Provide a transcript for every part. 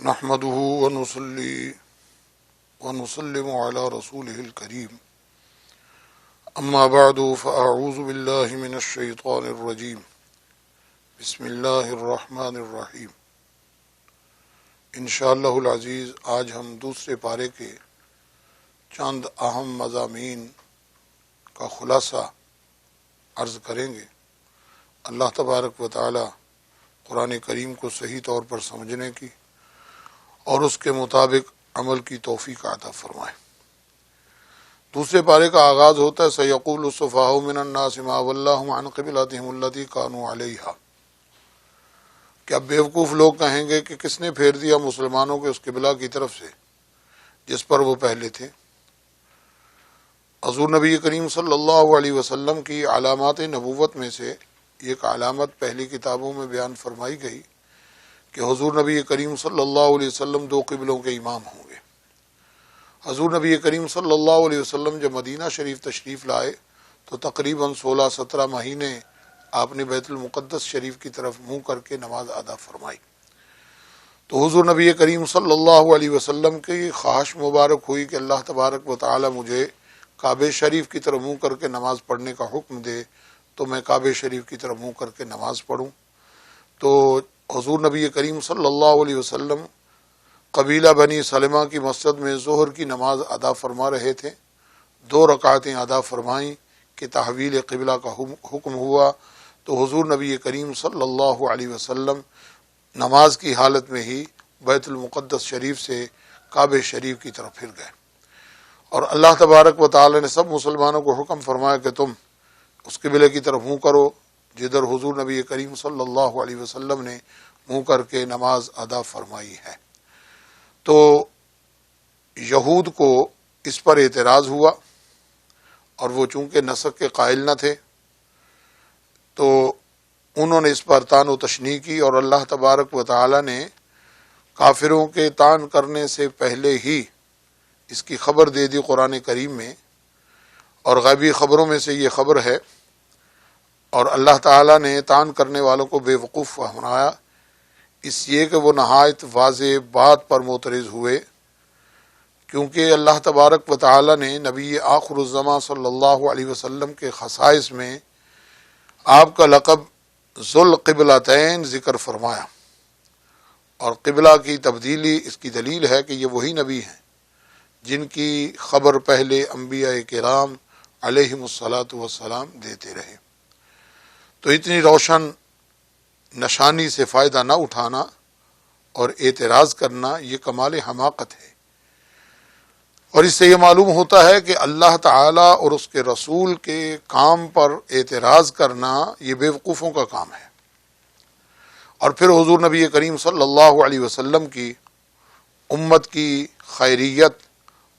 نحمده ونصلي ونسلم على رسوله الكريم أما بعد فأعوذ بالله من الشيطان الرجيم بسم الله الرحمن الرحیم۔ انشاءاللہ العزیز آج ہم دوسرے پارے کے چند اہم مضامین کا خلاصہ عرض کریں گے۔ اللہ تبارک و تعالی قرآن کریم کو صحیح طور پر سمجھنے کی اور اس کے مطابق عمل کی توفیق عطا فرمائے۔ دوسرے پارے کا آغاز ہوتا ہے سیقول السفہاء من الناس ما ولاھم عن قبلتہم التی کانوا علیہا، کہ اب بیوقوف لوگ کہیں گے کہ کس نے پھیر دیا مسلمانوں کے اس قبلہ کی طرف سے جس پر وہ پہلے تھے۔ حضور نبی کریم صلی اللہ علیہ وسلم کی علامات نبوت میں سے ایک علامت پہلی کتابوں میں بیان فرمائی گئی کہ حضور نبی کریم صلی اللہ علیہ وسلم دو قبلوں کے امام ہوں گے۔ حضور نبی کریم صلی اللہ علیہ وسلم جب مدینہ شریف تشریف لائے تو تقریباً 16-17 مہینے آپ نے بیت المقدس شریف کی طرف منہ کر کے نماز ادا فرمائی۔ تو حضور نبی کریم صلی اللہ علیہ وسلم کی خواہش مبارک ہوئی کہ اللہ تبارک و تعالی مجھے کعبہ شریف کی طرف منہ کر کے نماز پڑھنے کا حکم دے تو میں کعبہ شریف کی طرف منہ کر کے نماز پڑھوں۔ تو حضور نبی کریم صلی اللہ علیہ وسلم قبیلہ بنی سلمہ کی مسجد میں ظہر کی نماز ادا فرما رہے تھے۔ 2 رکعتیں ادا فرمائیں کہ تحویل قبلہ کا حکم ہوا تو حضور نبی کریم صلی اللہ علیہ وسلم نماز کی حالت میں ہی بیت المقدس شریف سے کعبہ شریف کی طرف پھر گئے، اور اللہ تبارک و تعالی نے سب مسلمانوں کو حکم فرمایا کہ تم اس قبلے کی طرف منہ کرو جدھر حضور نبی کریم صلی اللہ علیہ وسلم نے منہ کر کے نماز ادا فرمائی ہے۔ تو یہود کو اس پر اعتراض ہوا، اور وہ چونکہ نسک کے قائل نہ تھے تو انہوں نے اس پر طعن و تشنیع کی، اور اللہ تبارک و تعالی نے کافروں کے طعن کرنے سے پہلے ہی اس کی خبر دے دی قرآن کریم میں، اور غیبی خبروں میں سے یہ خبر ہے، اور اللہ تعالیٰ نے طعن کرنے والوں کو بے وقوف فرمایا اس لیے کہ وہ نہایت واضح بات پر معترض ہوئے، کیونکہ اللہ تبارک و تعالیٰ نے نبی آخر الزماں صلی اللہ علیہ وسلم کے خصائص میں آپ کا لقب ذوالقبلتین ذکر فرمایا، اور قبلہ کی تبدیلی اس کی دلیل ہے کہ یہ وہی نبی ہیں جن کی خبر پہلے انبیاء کرام علیہم الصلاۃ والسلام دیتے رہے۔ تو اتنی روشن نشانی سے فائدہ نہ اٹھانا اور اعتراض کرنا یہ کمال حماقت ہے، اور اس سے یہ معلوم ہوتا ہے کہ اللہ تعالیٰ اور اس کے رسول کے کام پر اعتراض کرنا یہ بیوقوفوں کا کام ہے۔ اور پھر حضور نبی کریم صلی اللہ علیہ وسلم کی امت کی خیریت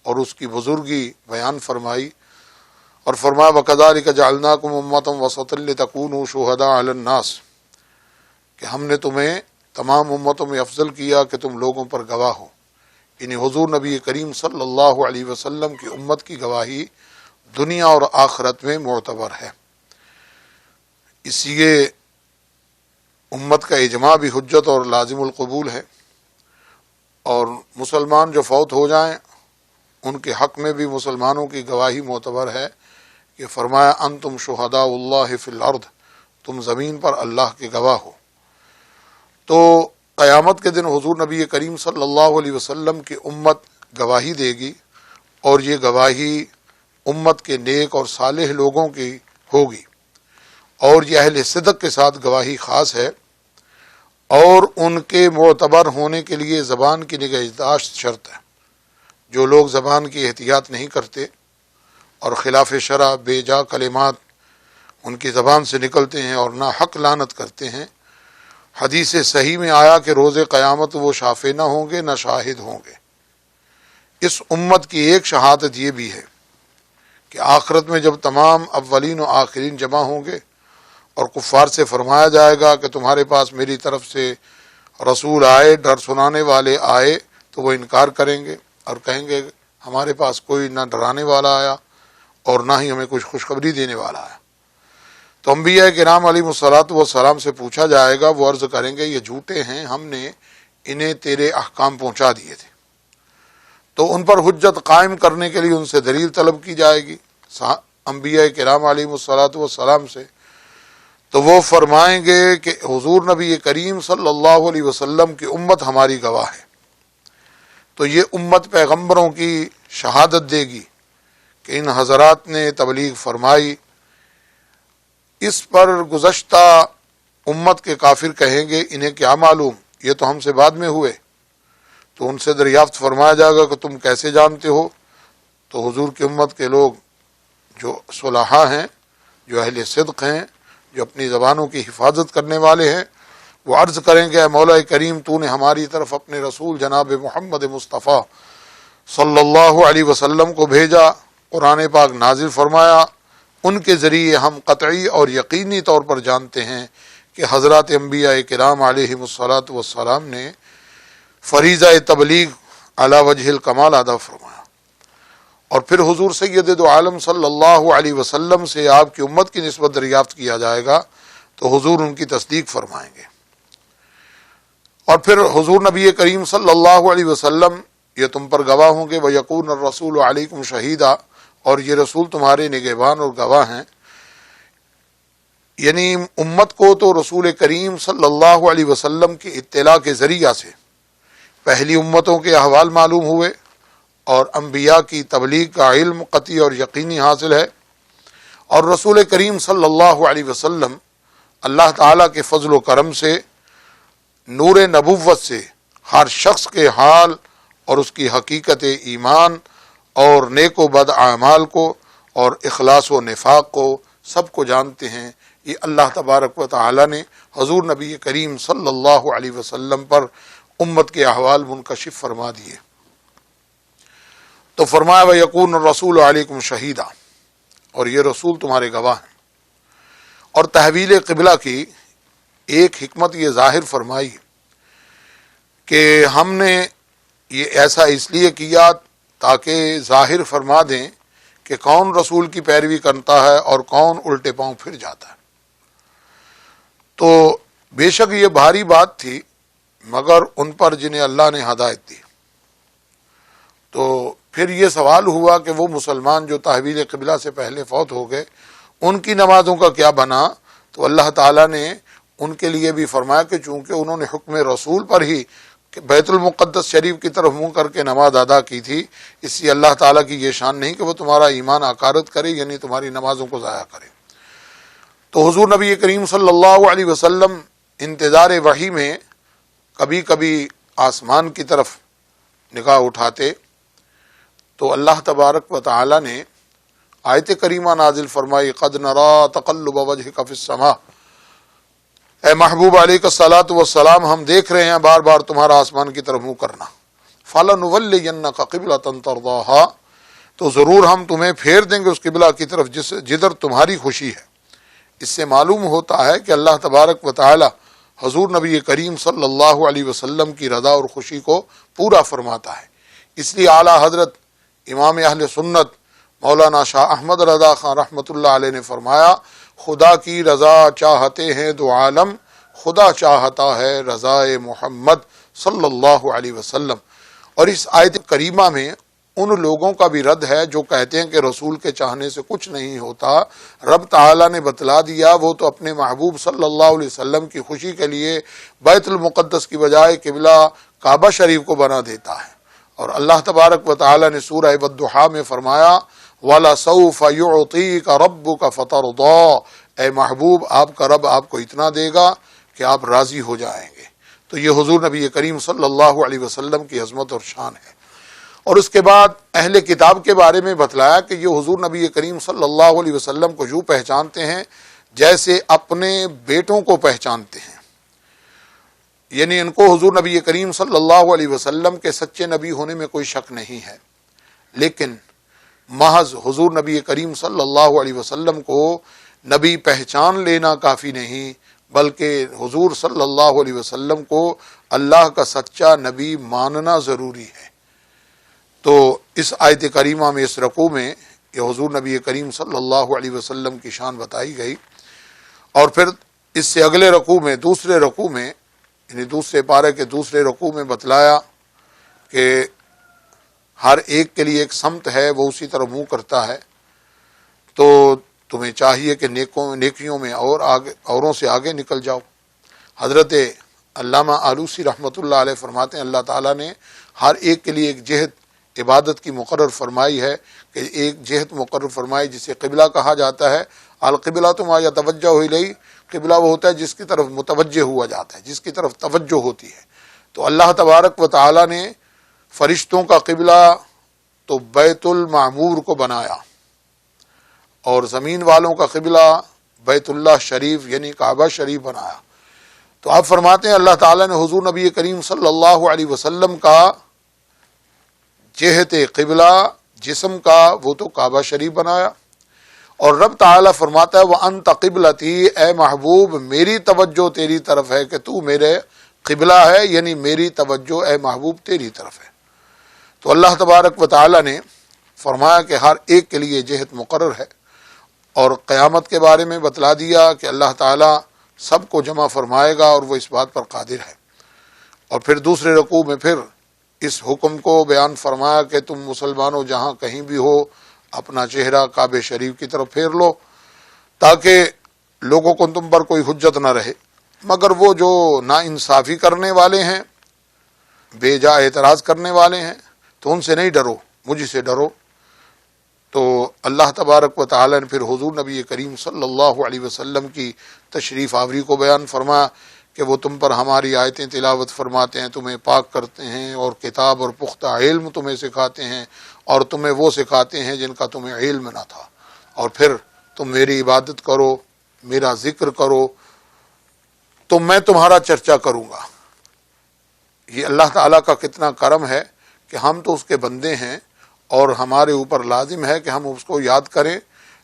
اور اس کی بزرگی بیان فرمائی، اور فرمایا وَكَذَلِكَ جَعَلْنَاكُمْ أُمَّةً وَسَطًا لِتَكُونُوا شُهَدَاءَ عَلَى النَّاسِ، کہ ہم نے تمہیں تمام امتوں میں افضل کیا کہ تم لوگوں پر گواہ ہو، یعنی حضور نبی کریم صلی اللہ علیہ وسلم کی امت کی گواہی دنیا اور آخرت میں معتبر ہے۔ اس لیے امت کا اجماع بھی حجت اور لازم القبول ہے، اور مسلمان جو فوت ہو جائیں ان کے حق میں بھی مسلمانوں کی گواہی معتبر ہے، کہ فرمایا انتم شہداء اللہ فی الارض، تم زمین پر اللہ کے گواہ ہو۔ تو قیامت کے دن حضور نبی کریم صلی اللہ علیہ وسلم کی امت گواہی دے گی، اور یہ گواہی امت کے نیک اور صالح لوگوں کی ہوگی، اور یہ اہل صدق کے ساتھ گواہی خاص ہے، اور ان کے معتبر ہونے کے لیے زبان کی نگہداشت شرط ہے۔ جو لوگ زبان کی احتیاط نہیں کرتے اور خلاف شرع بے جا کلمات ان کی زبان سے نکلتے ہیں اور نہ حق لعنت کرتے ہیں، حدیث صحیح میں آیا کہ روز قیامت وہ شافع نہ ہوں گے نہ شاہد ہوں گے۔ اس امت کی ایک شہادت یہ بھی ہے کہ آخرت میں جب تمام اولین و آخرین جمع ہوں گے اور کفار سے فرمایا جائے گا کہ تمہارے پاس میری طرف سے رسول آئے، ڈر سنانے والے آئے، تو وہ انکار کریں گے اور کہیں گے ہمارے پاس کوئی نہ ڈرانے والا آیا اور نہ ہی ہمیں کچھ خوشخبری دینے والا آیا۔ تو انبیاء کرام علیہ الصلوۃ والسلام سے پوچھا جائے گا، وہ عرض کریں گے یہ جھوٹے ہیں، ہم نے انہیں تیرے احکام پہنچا دیے تھے، تو ان پر حجت قائم کرنے کے لیے ان سے دلیل طلب کی جائے گی انبیاء کرام علیہ الصلاۃ والسلام سے، تو وہ فرمائیں گے کہ حضور نبی کریم صلی اللہ علیہ وسلم کی امت ہماری گواہ ہے، تو یہ امت پیغمبروں کی شہادت دے گی کہ ان حضرات نے تبلیغ فرمائی۔ اس پر گزشتہ امت کے کافر کہیں گے انہیں کیا معلوم، یہ تو ہم سے بعد میں ہوئے، تو ان سے دریافت فرمایا جائے گا کہ تم کیسے جانتے ہو؟ تو حضور کی امت کے لوگ جو صلحاء ہیں، جو اہل صدق ہیں، جو اپنی زبانوں کی حفاظت کرنے والے ہیں، وہ عرض کریں گے اے مولا کریم تو نے ہماری طرف اپنے رسول جناب محمد مصطفیٰ صلی اللہ علیہ وسلم کو بھیجا، قرآن پاک نازل فرمایا، ان کے ذریعے ہم قطعی اور یقینی طور پر جانتے ہیں کہ حضرات انبیاء کرام علیہ الصلاۃ والسلام نے فریضہ تبلیغ علی وجہ الکمال ادا فرمایا۔ اور پھر حضور سید دو عالم صلی اللہ علیہ وسلم سے آپ کی امت کی نسبت دریافت کیا جائے گا، تو حضور ان کی تصدیق فرمائیں گے۔ اور پھر حضور نبی کریم صلی اللہ علیہ وسلم یہ تم پر گواہ ہوں گے، وَيَكُونَ الرَّسُولُ عَلَيْكُمْ شَهِيدًا، اور یہ رسول تمہارے نگہبان اور گواہ ہیں۔ یعنی امت کو تو رسول کریم صلی اللہ علیہ وسلم کی اطلاع کے ذریعہ سے پہلی امتوں کے احوال معلوم ہوئے، اور انبیاء کی تبلیغ کا علم قطعی اور یقینی حاصل ہے، اور رسول کریم صلی اللہ علیہ وسلم اللہ تعالیٰ کے فضل و کرم سے نور نبوت سے ہر شخص کے حال اور اس کی حقیقت ایمان اور نیک و بد اعمال کو اور اخلاص و نفاق کو سب کو جانتے ہیں۔ یہ اللہ تبارک و تعالی نے حضور نبی کریم صلی اللہ علیہ وسلم پر امت کے احوال منکشف فرما دیے۔ تو فرمایا وَيَكُونُ الرَّسُولُ عَلَيْكُمْ شَهِيدًا، اور یہ رسول تمہارے گواہ ہیں۔ اور تحویل قبلہ کی ایک حکمت یہ ظاہر فرمائی کہ ہم نے یہ ایسا اس لیے کیا تاکہ ظاہر فرما دیں کہ کون رسول کی پیروی کرتا ہے اور کون الٹے پاؤں پھر جاتا ہے۔ تو بے شک یہ بھاری بات تھی، مگر ان پر جنہیں اللہ نے ہدایت دی۔ تو پھر یہ سوال ہوا کہ وہ مسلمان جو تحویل قبلہ سے پہلے فوت ہو گئے ان کی نمازوں کا کیا بنا؟ تو اللہ تعالیٰ نے ان کے لیے بھی فرمایا کہ چونکہ انہوں نے حکم رسول پر ہی بیت المقدس شریف کی طرف منہ کر کے نماز ادا کی تھی، اس لیے اللہ تعالیٰ کی یہ شان نہیں کہ وہ تمہارا ایمان عقارت کرے، یعنی تمہاری نمازوں کو ضائع کرے۔ تو حضور نبی کریم صلی اللہ علیہ وسلم انتظار وحی میں کبھی کبھی آسمان کی طرف نگاہ اٹھاتے تو اللہ تبارک و تعالی نے آیت کریمہ نازل فرمائی قد نرا تقلب وجہک فی السماء، اے محبوب علیہ الصلاۃ والسلام ہم دیکھ رہے ہیں بار بار تمہارا آسمان کی طرف منہ کرنا، فلنولینک قبلۃ ترضاھا، تو ضرور ہم تمہیں پھیر دیں گے اس قبلہ کی طرف جدھر تمہاری خوشی ہے۔ اس سے معلوم ہوتا ہے کہ اللہ تبارک و تعالی حضور نبی کریم صلی اللہ علیہ وسلم کی رضا اور خوشی کو پورا فرماتا ہے۔ اس لیے اعلیٰ حضرت امام اہل سنت مولانا شاہ احمد رضا خان رحمۃ اللہ علیہ نے فرمایا خدا کی رضا چاہتے ہیں دو عالم، خدا چاہتا ہے رضا محمد صلی اللہ علیہ وسلم۔ اور اس آیت کریمہ میں ان لوگوں کا بھی رد ہے جو کہتے ہیں کہ رسول کے چاہنے سے کچھ نہیں ہوتا، رب تعالیٰ نے بتلا دیا، وہ تو اپنے محبوب صلی اللہ علیہ وسلم کی خوشی کے لیے بیت المقدس کی بجائے قبلہ کعبہ شریف کو بنا دیتا ہے۔ اور اللہ تبارک و تعالیٰ نے سورہ والضحیٰ میں فرمایا وَلَسَوْفَ يُعْطِيكَ رَبُّكَ فَتَرْضَىٰ، اے محبوب آپ کا رب آپ کو اتنا دے گا کہ آپ راضی ہو جائیں گے۔ تو یہ حضور نبی کریم صلی اللہ علیہ وسلم کی عظمت اور شان ہے۔ اور اس کے بعد اہل کتاب کے بارے میں بتلایا کہ یہ حضور نبی کریم صلی اللہ علیہ وسلم کو یوں پہچانتے ہیں جیسے اپنے بیٹوں کو پہچانتے ہیں، یعنی ان کو حضور نبی کریم صلی اللہ علیہ وسلم کے سچے نبی ہونے میں کوئی شک نہیں ہے، لیکن محض حضور نبی کریم صلی اللہ علیہ وسلم کو نبی پہچان لینا کافی نہیں، بلکہ حضور صلی اللہ علیہ وسلم کو اللہ کا سچا نبی ماننا ضروری ہے۔ تو اس آیت کریمہ میں اس رکوع میں یہ حضور نبی کریم صلی اللہ علیہ وسلم کی شان بتائی گئی، اور پھر اس سے اگلے رکوع میں دوسرے رکوع میں یعنی دوسرے پارے کے دوسرے رکوع میں بتلایا کہ ہر ایک کے لیے ایک سمت ہے، وہ اسی طرح منہ کرتا ہے، تو تمہیں چاہیے کہ نیکیوں میں اوروں سے آگے نکل جاؤ۔ حضرت علامہ آلوسی رحمۃ اللہ علیہ فرماتے ہیں اللہ تعالیٰ نے ہر ایک کے لیے ایک جہت عبادت کی مقرر فرمائی ہے، کہ ایک جہت مقرر فرمائی جسے قبلہ کہا جاتا ہے۔ القبلہ تو ما یتوجہ الیہ، قبلہ وہ ہوتا ہے جس کی طرف متوجہ ہوا جاتا ہے، جس کی طرف توجہ ہوتی ہے۔ تو اللہ تبارک و تعالیٰ نے فرشتوں کا قبلہ تو بیت المعمور کو بنایا، اور زمین والوں کا قبلہ بیت اللہ شریف یعنی کعبہ شریف بنایا۔ تو آپ فرماتے ہیں اللہ تعالیٰ نے حضور نبی کریم صلی اللہ علیہ وسلم کا جہت قبلہ جسم کا وہ تو کعبہ شریف بنایا، اور رب تعالیٰ فرماتا ہے وَأَنْتَ قِبْلَتِي، اے محبوب میری توجہ تیری طرف ہے، کہ تو میرے قبلہ ہے، یعنی میری توجہ اے محبوب تیری طرف ہے۔ تو اللہ تبارک و تعالیٰ نے فرمایا کہ ہر ایک کے لیے جہت مقرر ہے، اور قیامت کے بارے میں بتلا دیا کہ اللہ تعالیٰ سب کو جمع فرمائے گا اور وہ اس بات پر قادر ہے۔ اور پھر دوسرے رکوع میں پھر اس حکم کو بیان فرمایا کہ تم مسلمانوں جہاں کہیں بھی ہو اپنا چہرہ کعبہ شریف کی طرف پھیر لو، تاکہ لوگوں کو تم پر کوئی حجت نہ رہے، مگر وہ جو نا انصافی کرنے والے ہیں، بے جا اعتراض کرنے والے ہیں، تو ان سے نہیں ڈرو، مجھ سے ڈرو۔ تو اللہ تبارک و تعالی نے پھر حضور نبی کریم صلی اللہ علیہ وسلم کی تشریف آوری کو بیان فرمایا کہ وہ تم پر ہماری آیتیں تلاوت فرماتے ہیں، تمہیں پاک کرتے ہیں، اور کتاب اور پختہ علم تمہیں سکھاتے ہیں، اور تمہیں وہ سکھاتے ہیں جن کا تمہیں علم نہ تھا، اور پھر تم میری عبادت کرو، میرا ذکر کرو، تو میں تمہارا چرچا کروں گا۔ یہ اللہ تعالیٰ کا کتنا کرم ہے کہ ہم تو اس کے بندے ہیں، اور ہمارے اوپر لازم ہے کہ ہم اس کو یاد کریں،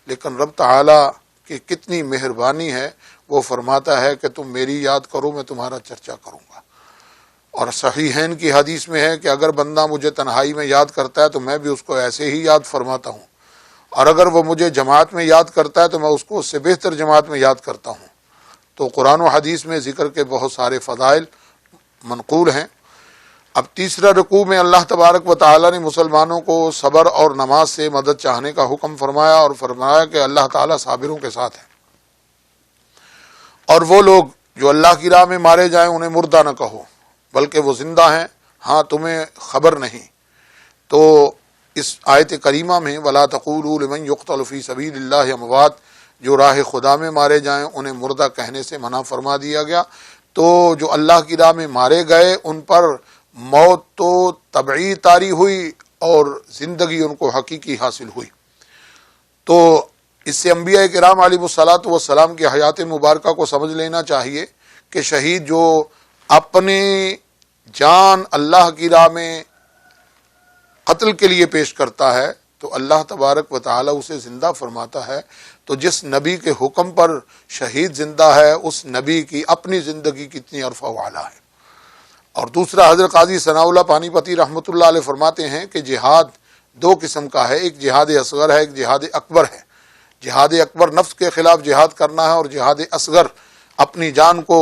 لیکن رب تعالیٰ کی کتنی مہربانی ہے، وہ فرماتا ہے کہ تم میری یاد کرو، میں تمہارا چرچا کروں گا۔ اور صحیحین کی حدیث میں ہے کہ اگر بندہ مجھے تنہائی میں یاد کرتا ہے تو میں بھی اس کو ایسے ہی یاد فرماتا ہوں، اور اگر وہ مجھے جماعت میں یاد کرتا ہے تو میں اس کو اس سے بہتر جماعت میں یاد کرتا ہوں۔ تو قرآن و حدیث میں ذکر کے بہت سارے فضائل منقول ہیں۔ اب تیسرا رکوع میں اللہ تبارک و تعالی نے مسلمانوں کو صبر اور نماز سے مدد چاہنے کا حکم فرمایا، اور فرمایا کہ اللہ تعالیٰ صابروں کے ساتھ ہے، اور وہ لوگ جو اللہ کی راہ میں مارے جائیں انہیں مردہ نہ کہو بلکہ وہ زندہ ہیں، ہاں تمہیں خبر نہیں۔ تو اس آیت کریمہ میں وَلَا تَقُولُوا لِمَنْ يُقْتَلُ فِي سَبِيلِ اللَّهِ أَمْوَاتٌ، جو راہ خدا میں مارے جائیں انہیں مردہ کہنے سے منع فرما دیا گیا۔ تو جو اللہ کی راہ میں مارے گئے ان پر موت تو طبعی طاری ہوئی، اور زندگی ان کو حقیقی حاصل ہوئی۔ تو اس سے انبیاء کرام علیہ الصلاۃ والسلام کی حیات مبارکہ کو سمجھ لینا چاہیے کہ شہید جو اپنی جان اللہ کی راہ میں قتل کے لیے پیش کرتا ہے تو اللہ تبارک و تعالی اسے زندہ فرماتا ہے۔ تو جس نبی کے حکم پر شہید زندہ ہے اس نبی کی اپنی زندگی کتنی عرفہ و اعلیٰ ہے۔ اور دوسرا حضرت قاضی ثناء اللہ پانی پتی رحمۃ اللہ علیہ فرماتے ہیں کہ جہاد دو قسم کا ہے، ایک جہاد اصغر ہے، ایک جہاد اکبر ہے۔ جہاد اکبر نفس کے خلاف جہاد کرنا ہے، اور جہاد اصغر اپنی جان کو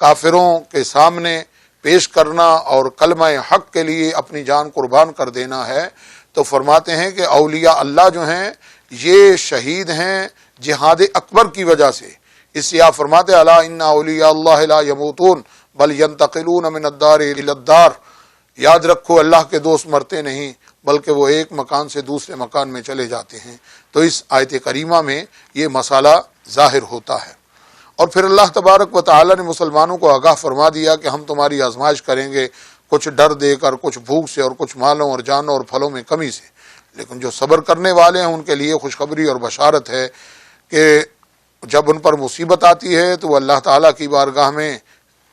کافروں کے سامنے پیش کرنا اور کلمہ حق کے لیے اپنی جان قربان کر دینا ہے۔ تو فرماتے ہیں کہ اولیاء اللہ جو ہیں یہ شہید ہیں جہاد اکبر کی وجہ سے۔ اس لیے آپ فرماتے ہیں الا ان اولیاء اللہ لا یموتون بل ینتقلون من الدار الی الدار، یاد رکھو اللہ کے دوست مرتے نہیں بلکہ وہ ایک مکان سے دوسرے مکان میں چلے جاتے ہیں۔ تو اس آیت کریمہ میں یہ مسئلہ ظاہر ہوتا ہے۔ اور پھر اللہ تبارک و تعالی نے مسلمانوں کو آگاہ فرما دیا کہ ہم تمہاری آزمائش کریں گے، کچھ ڈر دے کر، کچھ بھوک سے، اور کچھ مالوں اور جانوں اور پھلوں میں کمی سے، لیکن جو صبر کرنے والے ہیں ان کے لیے خوشخبری اور بشارت ہے کہ جب ان پر مصیبت آتی ہے تو وہ اللہ تعالیٰ کی بارگاہ میں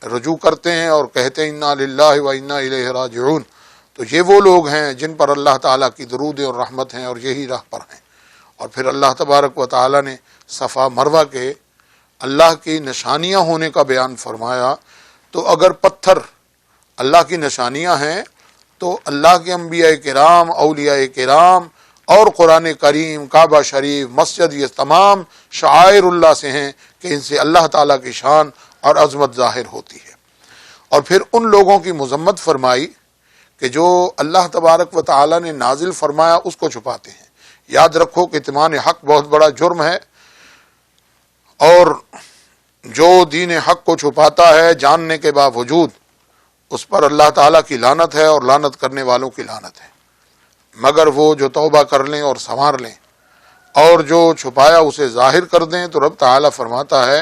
رجوع کرتے ہیں اور کہتے ہیں انا للہ و انا الیہ راجعون۔ تو یہ وہ لوگ ہیں جن پر اللہ تعالیٰ کی درود اور رحمت ہیں اور یہی راہ پر ہیں۔ اور پھر اللہ تبارک و تعالیٰ نے صفا مروہ کے اللہ کی نشانیاں ہونے کا بیان فرمایا۔ تو اگر پتھر اللہ کی نشانیاں ہیں تو اللہ کے انبیاء کرام، اولیاء کرام اور قرآن کریم، کعبہ شریف، مسجد، یہ تمام شعائر اللہ سے ہیں کہ ان سے اللہ تعالیٰ کی شان اور عظمت ظاہر ہوتی ہے۔ اور پھر ان لوگوں کی مذمت فرمائی کہ جو اللہ تبارک و تعالی نے نازل فرمایا اس کو چھپاتے ہیں۔ یاد رکھو کہ کتمان حق بہت بڑا جرم ہے، اور جو دین حق کو چھپاتا ہے جاننے کے باوجود اس پر اللہ تعالیٰ کی لعنت ہے، اور لعنت کرنے والوں کی لعنت ہے، مگر وہ جو توبہ کر لیں اور سنوار لیں اور جو چھپایا اسے ظاہر کر دیں تو رب تعالیٰ فرماتا ہے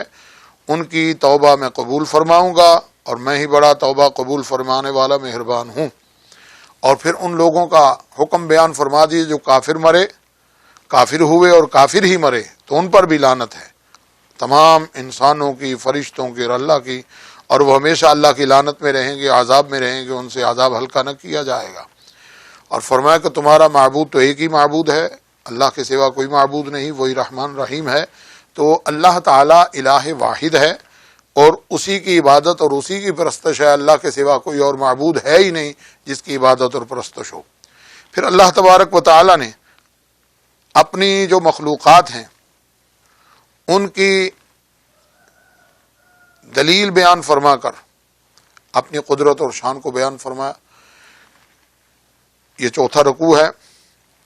ان کی توبہ میں قبول فرماؤں گا، اور میں ہی بڑا توبہ قبول فرمانے والا مہربان ہوں۔ اور پھر ان لوگوں کا حکم بیان فرما دیے جو کافر مرے، کافر ہوئے اور کافر ہی مرے تو ان پر بھی لعنت ہے، تمام انسانوں کی، فرشتوں کی اور اللہ کی، اور وہ ہمیشہ اللہ کی لعنت میں رہیں گے، عذاب میں رہیں گے، ان سے عذاب ہلکا نہ کیا جائے گا۔ اور فرمایا کہ تمہارا معبود تو ایک ہی معبود ہے، اللہ کے سوا کوئی معبود نہیں، وہی رحمان رحیم ہے۔ تو اللہ تعالیٰ الہ واحد ہے، اور اسی کی عبادت اور اسی کی پرستش ہے، اللہ کے سوا کوئی اور معبود ہے ہی نہیں جس کی عبادت اور پرستش ہو۔ پھر اللہ تبارک و تعالیٰ نے اپنی جو مخلوقات ہیں ان کی دلیل بیان فرما کر اپنی قدرت اور شان کو بیان فرمایا۔ یہ چوتھا رکوع ہے،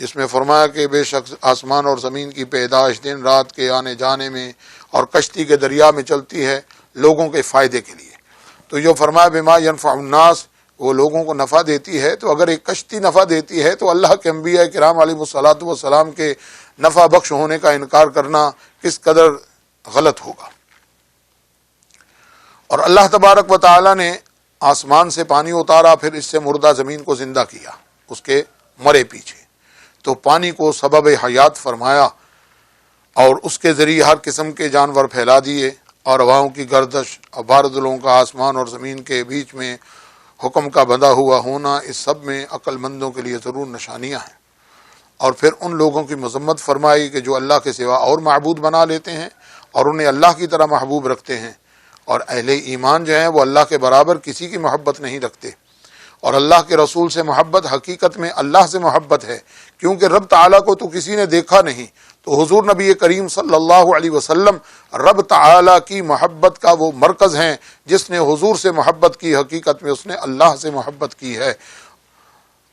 جس میں فرمایا کہ بے شک آسمان اور زمین کی پیدائش دن رات کے آنے جانے میں اور کشتی کے دریا میں چلتی ہے لوگوں کے فائدے کے لیے۔ تو جو فرمایا بما ینفع الناس، وہ لوگوں کو نفع دیتی ہے، تو اگر ایک کشتی نفع دیتی ہے تو اللہ کے انبیاء کرام علیہ الصلاۃ والسلام کے نفع بخش ہونے کا انکار کرنا کس قدر غلط ہوگا۔ اور اللہ تبارک و تعالی نے آسمان سے پانی اتارا، پھر اس سے مردہ زمین کو زندہ کیا اس کے مرے پیچھے، تو پانی کو سبب حیات فرمایا، اور اس کے ذریعے ہر قسم کے جانور پھیلا دیے، اور ہواؤں کی گردش اور بادلوں کا آسمان اور زمین کے بیچ میں حکم کا بندھا ہوا ہونا، اس سب میں عقل مندوں کے لیے ضرور نشانیاں ہیں۔ اور پھر ان لوگوں کی مذمت فرمائی کہ جو اللہ کے سوا اور معبود بنا لیتے ہیں اور انہیں اللہ کی طرح محبوب رکھتے ہیں، اور اہل ایمان جو ہیں وہ اللہ کے برابر کسی کی محبت نہیں رکھتے، اور اللہ کے رسول سے محبت حقیقت میں اللہ سے محبت ہے، کیونکہ رب تعالیٰ کو تو کسی نے دیکھا نہیں، تو حضور نبی کریم صلی اللہ علیہ وسلم رب تعالیٰ کی محبت کا وہ مرکز ہیں۔ جس نے حضور سے محبت کی حقیقت میں اس نے اللہ سے محبت کی ہے۔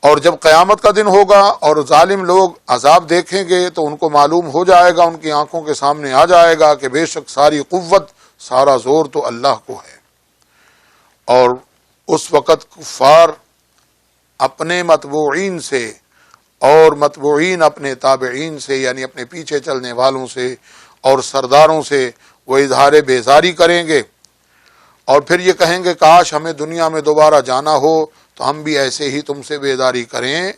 اور جب قیامت کا دن ہوگا اور ظالم لوگ عذاب دیکھیں گے تو ان کو معلوم ہو جائے گا، ان کی آنکھوں کے سامنے آ جائے گا کہ بے شک ساری قوت، سارا زور تو اللہ کو ہے۔ اور اس وقت کفار اپنے متبوعین سے اور متبوعین اپنے تابعین سے، یعنی اپنے پیچھے چلنے والوں سے اور سرداروں سے وہ اظہار بیزاری کریں گے، اور پھر یہ کہیں گے کاش ہمیں دنیا میں دوبارہ جانا ہو تو ہم بھی ایسے ہی تم سے بیزاری کریں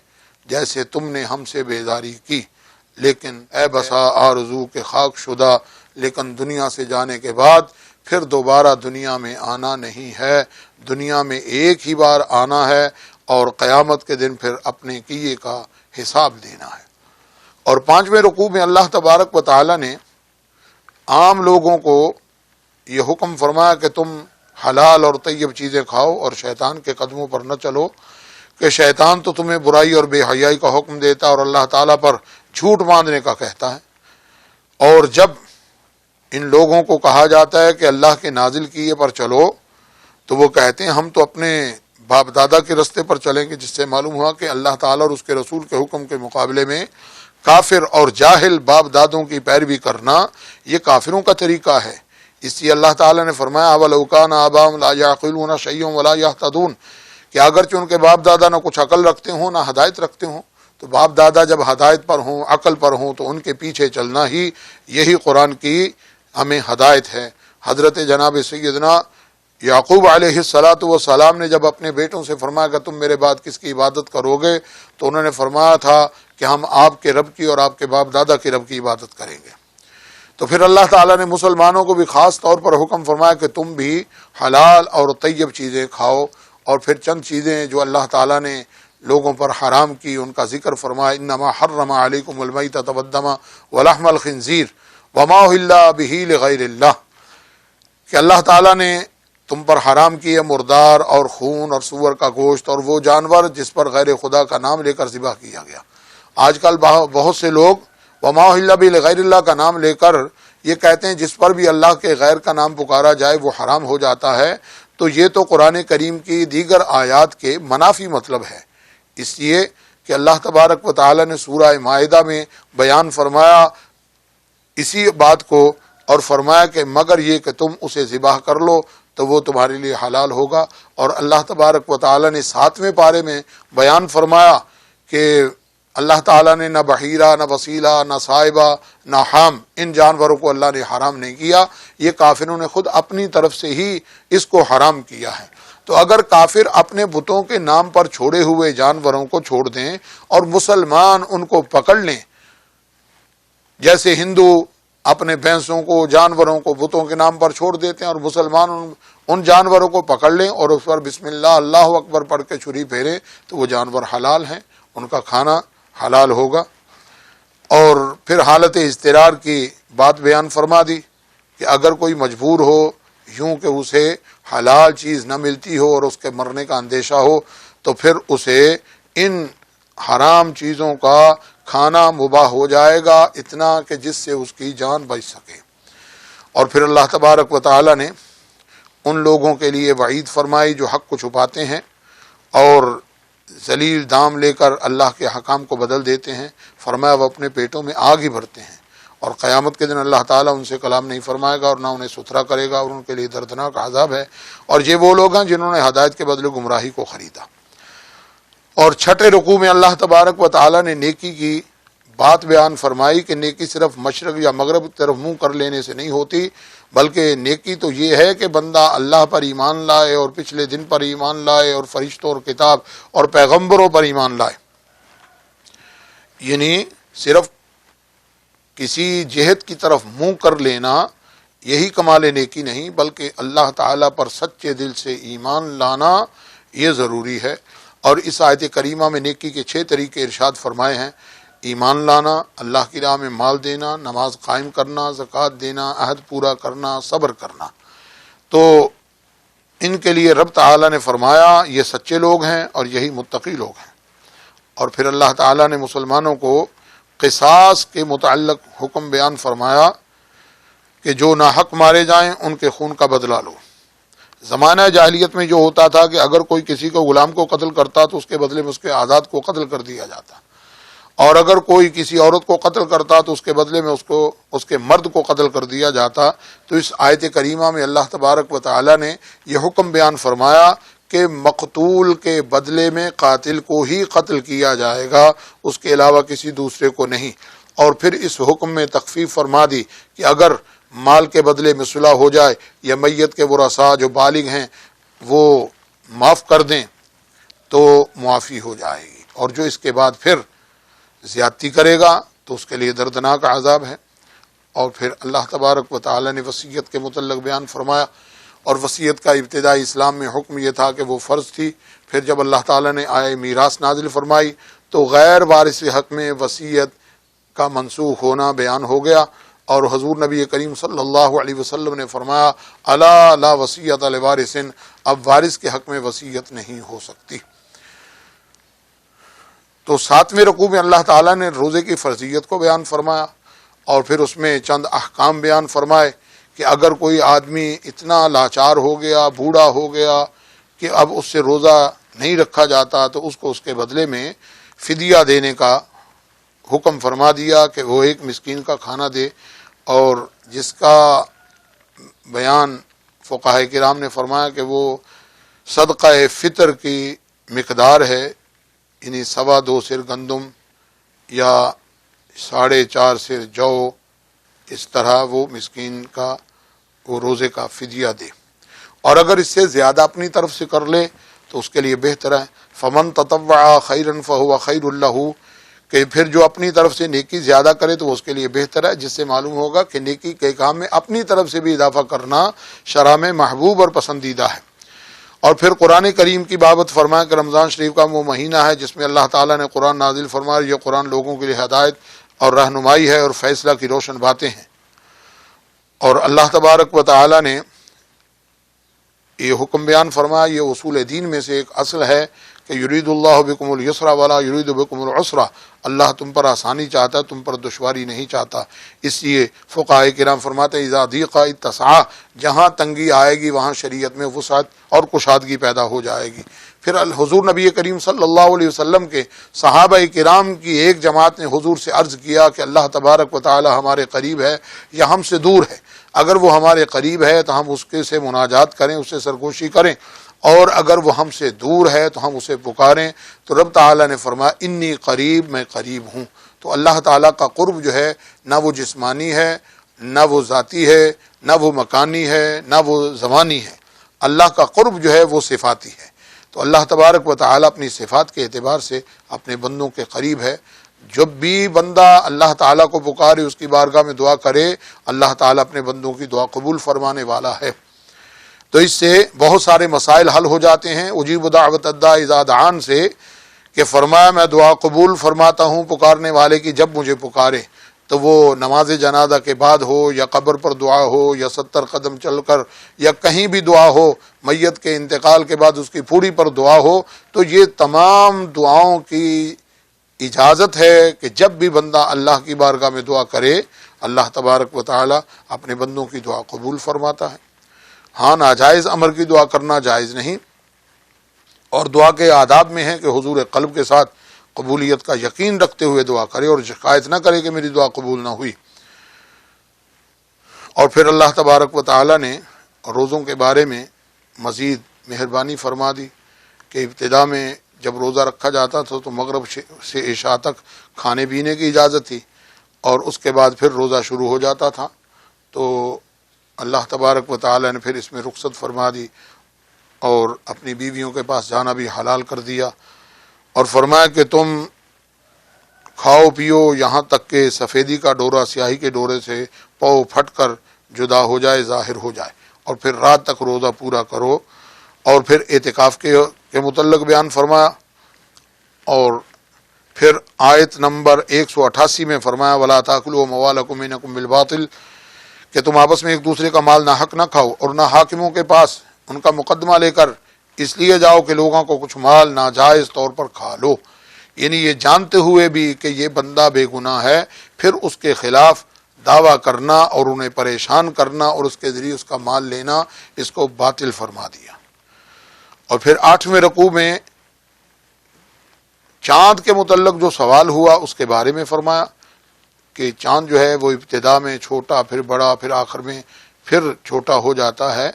جیسے تم نے ہم سے بیزاری کی، لیکن اے بسا آرزو کے خاک شدہ، لیکن دنیا سے جانے کے بعد پھر دوبارہ دنیا میں آنا نہیں ہے، دنیا میں ایک ہی بار آنا ہے، اور قیامت کے دن پھر اپنے کیے کا حساب دینا ہے۔ اور پانچویں رکوع میں اللہ تبارک و تعالی نے عام لوگوں کو یہ حکم فرمایا کہ تم حلال اور طیب چیزیں کھاؤ اور شیطان کے قدموں پر نہ چلو، کہ شیطان تو تمہیں برائی اور بے حیائی کا حکم دیتا اور اللہ تعالیٰ پر جھوٹ باندھنے کا کہتا ہے۔ اور جب ان لوگوں کو کہا جاتا ہے کہ اللہ کے نازل کیے پر چلو، تو وہ کہتے ہیں ہم تو اپنے باپ دادا کے رستے پر چلیں گے، جس سے معلوم ہوا کہ اللہ تعالیٰ اور اس کے رسول کے حکم کے مقابلے میں کافر اور جاہل باپ دادوں کی پیروی کرنا یہ کافروں کا طریقہ ہے۔ اس لیے اللہ تعالیٰ نے فرمایا اَوَلَوْ كَانَ آبَاؤُهُمْ لَا يَعْقِلُونَ شَيْئًا وَلَا يَهْتَدُونَ، کہ اگرچہ ان کے باپ دادا نہ کچھ عقل رکھتے ہوں نہ ہدایت رکھتے ہوں، تو باپ دادا جب ہدایت پر ہوں، عقل پر ہوں، تو ان کے پیچھے چلنا ہی یہی قرآن کی ہمیں ہدایت ہے۔ حضرت جناب سیدنا یعقوب علیہ السلام نے جب اپنے بیٹوں سے فرمایا کہ تم میرے بعد کس کی عبادت کرو گے، تو انہوں نے فرمایا تھا کہ ہم آپ کے رب کی اور آپ کے باپ دادا کے رب کی عبادت کریں گے۔ تو پھر اللہ تعالیٰ نے مسلمانوں کو بھی خاص طور پر حکم فرمایا کہ تم بھی حلال اور طیب چیزیں کھاؤ، اور پھر چند چیزیں جو اللہ تعالیٰ نے لوگوں پر حرام کی ان کا ذکر فرمایا، انما حرم علیکم المیتۃ والدم ولحم الخنزیر وما اہل بہ لغیر اللہ، کہ اللہ تعالیٰ نے تم پر حرام کیے مردار اور خون اور سور کا گوشت اور وہ جانور جس پر غیر خدا کا نام لے کر ذبح کیا گیا۔ آج کل بہت سے لوگ وما اہل بہ لغیر اللہ کا نام لے کر یہ کہتے ہیں جس پر بھی اللہ کے غیر کا نام پکارا جائے وہ حرام ہو جاتا ہے، تو یہ تو قرآن کریم کی دیگر آیات کے منافی مطلب ہے، اس لیے کہ اللہ تبارک و تعالی نے سورہ مائدہ میں بیان فرمایا اسی بات کو، اور فرمایا کہ مگر یہ کہ تم اسے ذبح کر لو تو وہ تمہارے لیے حلال ہوگا۔ اور اللہ تبارک و تعالی نے 7ویں پارے میں بیان فرمایا کہ اللہ تعالیٰ نے نہ بحیرہ، نہ وسیلہ، نہ صائبہ، نہ حام، ان جانوروں کو اللہ نے حرام نہیں کیا، یہ کافروں نے خود اپنی طرف سے ہی اس کو حرام کیا ہے۔ تو اگر کافر اپنے بتوں کے نام پر چھوڑے ہوئے جانوروں کو چھوڑ دیں اور مسلمان ان کو پکڑ لیں، جیسے ہندو اپنے بھینسوں کو، جانوروں کو بتوں کے نام پر چھوڑ دیتے ہیں، اور مسلمان ان جانوروں کو پکڑ لیں اور اس پر بسم اللہ اللہ اکبر پڑھ کے چھری پھیریں، تو وہ جانور حلال ہیں، ان کا کھانا حلال ہوگا۔ اور پھر حالت اضطرار کی بات بیان فرما دی کہ اگر کوئی مجبور ہو یوں کہ اسے حلال چیز نہ ملتی ہو اور اس کے مرنے کا اندیشہ ہو، تو پھر اسے ان حرام چیزوں کا کھانا مباح ہو جائے گا، اتنا کہ جس سے اس کی جان بچ سکے۔ اور پھر اللہ تبارک و تعالی نے ان لوگوں کے لیے وعید فرمائی جو حق کو چھپاتے ہیں اور ذلیل دام لے کر اللہ کے حکام کو بدل دیتے ہیں، فرمایا وہ اپنے پیٹوں میں آگ ہی بھرتے ہیں، اور قیامت کے دن اللہ تعالیٰ ان سے کلام نہیں فرمائے گا اور نہ انہیں ستھرا کرے گا، اور ان کے لیے دردناک عذاب ہے۔ اور یہ وہ لوگ ہیں جنہوں نے ہدایت کے بدلے گمراہی کو خریدا۔ اور 6 رکوع میں اللہ تبارک و تعالیٰ نے نیکی کی بات بیان فرمائی کہ نیکی صرف مشرق یا مغرب کی طرف منہ کر لینے سے نہیں ہوتی، بلکہ نیکی تو یہ ہے کہ بندہ اللہ پر ایمان لائے اور پچھلے دن پر ایمان لائے اور فرشتوں اور کتاب اور پیغمبروں پر ایمان لائے۔ یعنی صرف کسی جہت کی طرف منہ کر لینا یہی کمال نیکی نہیں، بلکہ اللہ تعالیٰ پر سچے دل سے ایمان لانا یہ ضروری ہے۔ اور اس آیت کریمہ میں نیکی کے 6 طریقے ارشاد فرمائے ہیں: ایمان لانا، اللہ کی راہ میں مال دینا، نماز قائم کرنا، زکوٰۃ دینا، عہد پورا کرنا، صبر کرنا۔ تو ان کے لیے رب تعالیٰ نے فرمایا یہ سچے لوگ ہیں اور یہی متقی لوگ ہیں۔ اور پھر اللہ تعالیٰ نے مسلمانوں کو قصاص کے متعلق حکم بیان فرمایا کہ جو ناحق مارے جائیں ان کے خون کا بدلہ لو۔ زمانہ جاہلیت میں جو ہوتا تھا کہ اگر کوئی کسی کو غلام کو قتل کرتا تو اس کے بدلے میں اس کے آزاد کو قتل کر دیا جاتا، اور اگر کوئی کسی عورت کو قتل کرتا تو اس کے بدلے میں اس کے مرد کو قتل کر دیا جاتا۔ تو اس آیت کریمہ میں اللہ تبارک و تعالی نے یہ حکم بیان فرمایا کہ مقتول کے بدلے میں قاتل کو ہی قتل کیا جائے گا، اس کے علاوہ کسی دوسرے کو نہیں۔ اور پھر اس حکم میں تخفیف فرما دی کہ اگر مال کے بدلے میں صلح ہو جائے یا میت کے ورثاء جو بالغ ہیں وہ معاف کر دیں تو معافی ہو جائے گی، اور جو اس کے بعد پھر زیادتی کرے گا تو اس کے لیے دردناک عذاب ہے۔ اور پھر اللہ تبارک و تعالی نے وصیت کے متعلق بیان فرمایا، اور وصیت کا ابتدائی اسلام میں حکم یہ تھا کہ وہ فرض تھی۔ پھر جب اللہ تعالی نے آئے میراث نازل فرمائی تو غیر وارث حق میں وصیت کا منسوخ ہونا بیان ہو گیا، اور حضور نبی کریم صلی اللہ علیہ وسلم نے فرمایا الا لا وصیت لوارث، اب وارث کے حق میں وصیت نہیں ہو سکتی۔ تو 7ویں رکوع میں اللہ تعالیٰ نے روزے کی فرضیت کو بیان فرمایا، اور پھر اس میں چند احکام بیان فرمائے کہ اگر کوئی آدمی اتنا لاچار ہو گیا، بوڑھا ہو گیا کہ اب اس سے روزہ نہیں رکھا جاتا تو اس کو اس کے بدلے میں فدیہ دینے کا حکم فرما دیا کہ وہ 1 مسکین کا کھانا دے، اور جس کا بیان فقہاء کرام نے فرمایا کہ وہ صدقہ فطر کی مقدار ہے، یعنی 2.25 سیر گندم یا 4.5 سیر جو، اس طرح وہ مسکین کا وہ روزے کا فدیہ دے۔ اور اگر اس سے زیادہ اپنی طرف سے کر لے تو اس کے لیے بہتر ہے۔ فمن تطوع خیرا فہو خیر لہ، کہ پھر جو اپنی طرف سے نیکی زیادہ کرے تو وہ اس کے لیے بہتر ہے، جس سے معلوم ہوگا کہ نیکی کے کام میں اپنی طرف سے بھی اضافہ کرنا شرع میں محبوب اور پسندیدہ ہے۔ اور پھر قرآن کریم کی بابت فرمایا کہ رمضان شریف کا وہ مہینہ ہے جس میں اللہ تعالیٰ نے قرآن نازل فرمایا، یہ قرآن لوگوں کے لیے ہدایت اور رہنمائی ہے اور فیصلہ کی روشن باتیں ہیں۔ اور اللہ تبارک و تعالیٰ نے یہ حکم بیان فرمایا، یہ اصول دین میں سے ایک اصل ہے کہ یرید اللہ بکم الیسر ولا یرید بکم العسر، اللہ تم پر آسانی چاہتا ہے، تم پر دشواری نہیں چاہتا۔ اس لیے فقہاء کرام فرماتے ہیں اذا ضیق اتسع، جہاں تنگی آئے گی وہاں شریعت میں وسعت اور کشادگی پیدا ہو جائے گی۔ پھر حضور نبی کریم صلی اللہ علیہ وسلم کے صحابہ کرام کی ایک جماعت نے حضور سے عرض کیا کہ اللہ تبارک و تعالی ہمارے قریب ہے یا ہم سے دور ہے؟ اگر وہ ہمارے قریب ہے تو ہم اس کے سے مناجات کریں، اس سے سرگوشی کریں، اور اگر وہ ہم سے دور ہے تو ہم اسے پکاریں۔ تو رب تعالیٰ نے فرمایا انی قریب، میں قریب ہوں۔ تو اللہ تعالیٰ کا قرب جو ہے نہ وہ جسمانی ہے، نہ وہ ذاتی ہے، نہ وہ مکانی ہے، نہ وہ زمانی ہے۔ اللہ کا قرب جو ہے وہ صفاتی ہے۔ تو اللہ تبارک و تعالیٰ اپنی صفات کے اعتبار سے اپنے بندوں کے قریب ہے۔ جب بھی بندہ اللہ تعالیٰ کو پکارے، اس کی بارگاہ میں دعا کرے، اللہ تعالیٰ اپنے بندوں کی دعا قبول فرمانے والا ہے۔ تو اس سے بہت سارے مسائل حل ہو جاتے ہیں۔ اجیب دعوت الداع اذا دعان سے کہ فرمایا میں دعا قبول فرماتا ہوں پکارنے والے کی جب مجھے پکارے، تو وہ نماز جنازہ کے بعد ہو یا قبر پر دعا ہو یا 70 قدم چل کر یا کہیں بھی دعا ہو، میت کے انتقال کے بعد اس کی پھوڑی پر دعا ہو، تو یہ تمام دعاؤں کی اجازت ہے کہ جب بھی بندہ اللہ کی بارگاہ میں دعا کرے اللہ تبارک و تعالی اپنے بندوں کی دعا قبول فرماتا ہے۔ ہاں، ناجائز امر کی دعا کرنا جائز نہیں، اور دعا کے آداب میں ہے کہ حضور قلب کے ساتھ قبولیت کا یقین رکھتے ہوئے دعا کرے اور شکایت نہ کرے کہ میری دعا قبول نہ ہوئی۔ اور پھر اللہ تبارک و تعالی نے روزوں کے بارے میں مزید مہربانی فرما دی کہ ابتدا میں جب روزہ رکھا جاتا تھا تو مغرب سے عشاء تک کھانے پینے کی اجازت تھی، اور اس کے بعد پھر روزہ شروع ہو جاتا تھا۔ تو اللہ تبارک و تعالی نے پھر اس میں رخصت فرما دی اور اپنی بیویوں کے پاس جانا بھی حلال کر دیا، اور فرمایا کہ تم کھاؤ پیو یہاں تک کہ سفیدی کا ڈورا سیاہی کے ڈورے سے پاؤ پھٹ کر جدا ہو جائے، ظاہر ہو جائے، اور پھر رات تک روزہ پورا کرو۔ اور پھر اعتکاف کے متعلق بیان فرمایا، اور پھر آیت نمبر 188 میں فرمایا وَلَا تَأْكُلُوا أَمْوَالَكُمْ بَيْنَكُمْ بِالْبَاطِلِ، کہ تم آپس میں ایک دوسرے کا مال ناحق نہ کھاؤ، اور نہ حاکموں کے پاس ان کا مقدمہ لے کر اس لیے جاؤ کہ لوگوں کو کچھ مال ناجائز طور پر کھا لو، یعنی یہ جانتے ہوئے بھی کہ یہ بندہ بے گناہ ہے، پھر اس کے خلاف دعویٰ کرنا اور انہیں پریشان کرنا اور اس کے ذریعے اس کا مال لینا، اس کو باطل فرما دیا۔ اور پھر 8ویں رکوع میں چاند کے متعلق جو سوال ہوا اس کے بارے میں فرمایا کہ چاند جو ہے وہ ابتدا میں چھوٹا، پھر بڑا، پھر آخر میں پھر چھوٹا ہو جاتا ہے،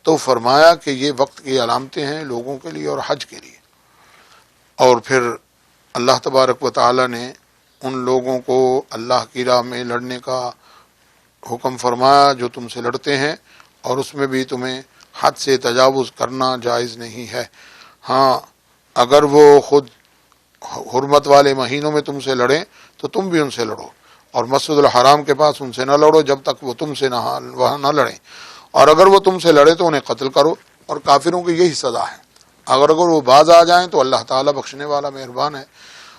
تو فرمایا کہ یہ وقت کی علامتیں ہیں لوگوں کے لیے اور حج کے لیے۔ اور پھر اللہ تبارک و تعالی نے ان لوگوں کو اللہ کی راہ میں لڑنے کا حکم فرمایا جو تم سے لڑتے ہیں، اور اس میں بھی تمہیں حد سے تجاوز کرنا جائز نہیں ہے۔ ہاں، اگر وہ خود حرمت والے مہینوں میں تم سے لڑیں تو تم بھی ان سے لڑو، اور مسجد الحرام کے پاس ان سے نہ لڑو جب تک وہ تم سے وہاں نہ لڑیں، اور اگر وہ تم سے لڑے تو انہیں قتل کرو، اور کافروں کی یہی سزا ہے۔ اگر وہ باز آ جائیں تو اللہ تعالیٰ بخشنے والا مہربان ہے،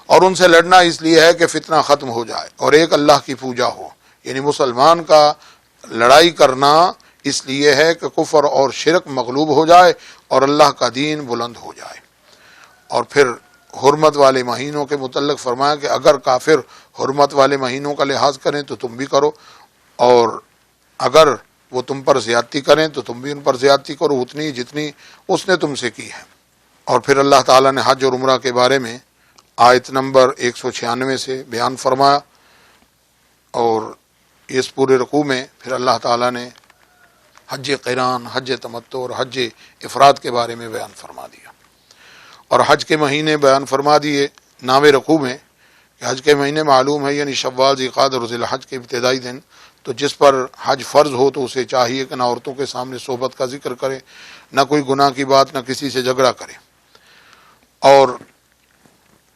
اور ان سے لڑنا اس لیے ہے کہ فتنہ ختم ہو جائے اور ایک اللہ کی پوجا ہو، یعنی مسلمان کا لڑائی کرنا اس لیے ہے کہ کفر اور شرک مغلوب ہو جائے اور اللہ کا دین بلند ہو جائے۔ اور پھر حرمت والے مہینوں کے متعلق فرمایا کہ اگر کافر حرمت والے مہینوں کا لحاظ کریں تو تم بھی کرو، اور اگر وہ تم پر زیادتی کریں تو تم بھی ان پر زیادتی کرو اتنی جتنی اس نے تم سے کی ہے۔ اور پھر اللہ تعالیٰ نے حج اور عمرہ کے بارے میں آیت نمبر 196 سے بیان فرمایا، اور اس پورے رکوع میں پھر اللہ تعالیٰ نے حج قران، حج تمتع اور حج افراد کے بارے میں بیان فرما دیا، اور حج کے مہینے بیان فرما دیے 9ویں رکوع میں کہ حج کے مہینے معلوم ہے، یعنی شوال، ذوالقعدہ اور ذی الحج کے ابتدائی دن۔ تو جس پر حج فرض ہو تو اسے چاہیے کہ نہ عورتوں کے سامنے صحبت کا ذکر کرے، نہ کوئی گناہ کی بات، نہ کسی سے جھگڑا کرے۔ اور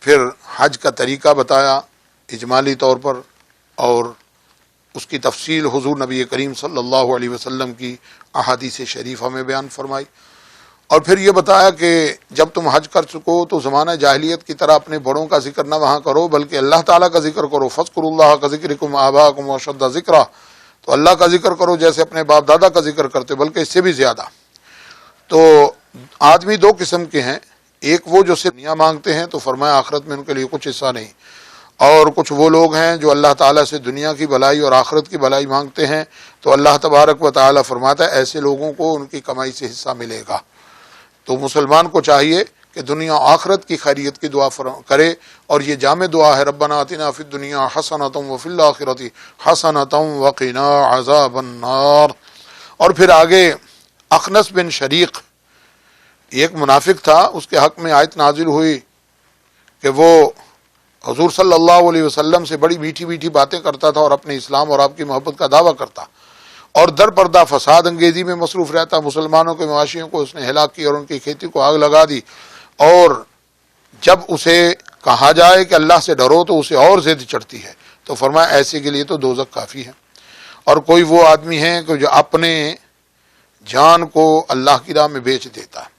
پھر حج کا طریقہ بتایا اجمالی طور پر، اور اس کی تفصیل حضور نبی کریم صلی اللہ علیہ وسلم کی احادیث شریفہ میں بیان فرمائی۔ اور پھر یہ بتایا کہ جب تم حج کر چکو تو زمانہ جاہلیت کی طرح اپنے بڑوں کا ذکر نہ وہاں کرو، بلکہ اللہ تعالیٰ کا ذکر کرو۔ فاذکروا اللہ کذکرکم آباءکم واشد ذکرا، تو اللہ کا ذکر کرو جیسے اپنے باپ دادا کا ذکر کرتے، بلکہ اس سے بھی زیادہ۔ تو آدمی دو قسم کے ہیں، ایک وہ جو صرف دنیا مانگتے ہیں تو فرمایا آخرت میں ان کے لیے کچھ حصہ نہیں، اور کچھ وہ لوگ ہیں جو اللہ تعالیٰ سے دنیا کی بھلائی اور آخرت کی بھلائی مانگتے ہیں تو اللہ تبارک و تعالیٰ فرماتا ہے ایسے لوگوں کو ان کی کمائی سے حصہ ملے گا۔ تو مسلمان کو چاہیے کہ دنیا و آخرت کی خیریت کی دعا کرے، اور یہ جامع دعا ہے ربنا آتنا فی الدنیا حسنۃ وفی الآخرۃ حسنۃ وقنا عذاب النار۔ اور پھر آگے اخنس بن شریق ایک منافق تھا، اس کے حق میں آیت نازل ہوئی کہ وہ حضور صلی اللہ علیہ وسلم سے بڑی میٹھی میٹھی باتیں کرتا تھا اور اپنے اسلام اور آپ کی محبت کا دعویٰ کرتا، اور در پردہ فساد انگیزی میں مصروف رہتا۔ مسلمانوں کے مواشیوں کو اس نے ہلاک کی اور ان کی کھیتی کو آگ لگا دی، اور جب اسے کہا جائے کہ اللہ سے ڈرو تو اسے اور ضد چڑھتی ہے، تو فرمایا ایسے کے لیے تو دوزخ کافی ہے۔ اور کوئی وہ آدمی ہے کہ جو اپنے جان کو اللہ کی راہ میں بیچ دیتا ہے۔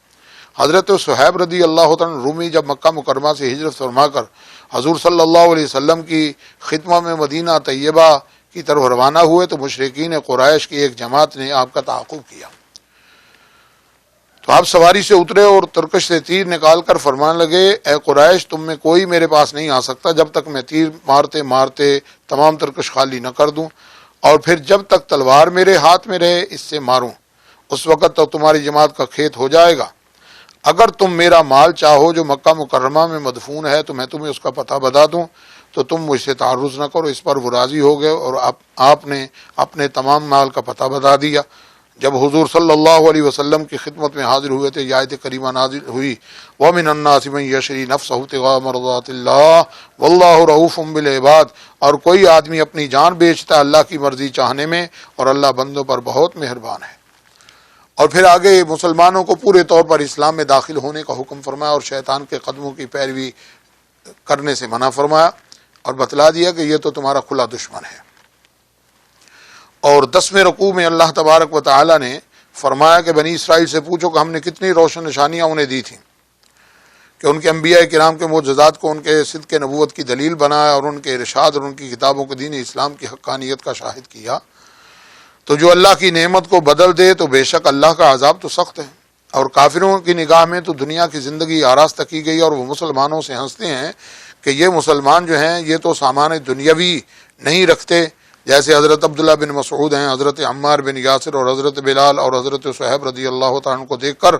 حضرت صہیب رضی اللہ عنہ رومی جب مکہ مکرمہ سے ہجرت فرما کر حضور صلی اللہ علیہ وسلم کی خدمت میں مدینہ طیبہ کی طرف روانہ ہوئے تو مشرکین قریش کی ایک جماعت نے آپ کا تعاقب کیا، تو آپ سواری سے اترے اور ترکش سے تیر نکال کر فرمانے لگے اے قریش تم میں کوئی میرے پاس نہیں آ سکتا جب تک میں تیر مارتے مارتے تمام ترکش خالی نہ کر دوں، اور پھر جب تک تلوار میرے ہاتھ میں رہے اس سے ماروں، اس وقت تک تمہاری جماعت کا کھیت ہو جائے گا۔ اگر تم میرا مال چاہو جو مکہ مکرمہ میں مدفون ہے تو میں تمہیں اس کا پتہ بتا دوں، تو تم مجھ سے تعرض نہ کرو۔ اس پر وہ راضی ہو گئے اور آپ نے اپنے تمام مال کا پتہ بتا دیا۔ جب حضور صلی اللہ علیہ وسلم کی خدمت میں حاضر ہوئے تھے یہ آیت کریمہ نازل ہوئی وَمِنَ النَّاسِ مَن يَشْرِي نَفْسَهُ ابْتِغَاءَ مَرْضَاتِ اللَّهِ وَاللَّهُ رَءُوفٌ بِالْعِبَادِ، اور کوئی آدمی اپنی جان بیچتا ہے اللہ کی مرضی چاہنے میں، اور اللہ بندوں پر بہت مہربان ہے۔ اور پھر آگے مسلمانوں کو پورے طور پر اسلام میں داخل ہونے کا حکم فرمایا اور شیطان کے قدموں کی پیروی کرنے سے منع فرمایا، اور بتلا دیا کہ یہ تو تمہارا کھلا دشمن ہے۔ اور 10ویں رکوع میں اللہ تبارک و تعالی نے فرمایا کہ بنی اسرائیل سے پوچھو کہ ہم نے کتنی روشن نشانیاں انہیں دی تھیں کہ ان کے انبیاء کرام کے معجزات کو ان کے صدق نبوت کی دلیل بنایا اور ان کے ارشاد اور ان کی کتابوں کو دین اسلام کی حقانیت کا شاہد کیا۔ تو جو اللہ کی نعمت کو بدل دے تو بے شک اللہ کا عذاب تو سخت ہے، اور کافروں کی نگاہ میں تو دنیا کی زندگی آراستہ کی گئی، اور وہ مسلمانوں سے ہنستے ہیں کہ یہ مسلمان جو ہیں یہ تو سامان دنیاوی نہیں رکھتے، جیسے حضرت عبداللہ بن مسعود ہیں، حضرت عمار بن یاسر اور حضرت بلال اور حضرت صہیب رضی اللہ تعالیٰ عنہ کو دیکھ کر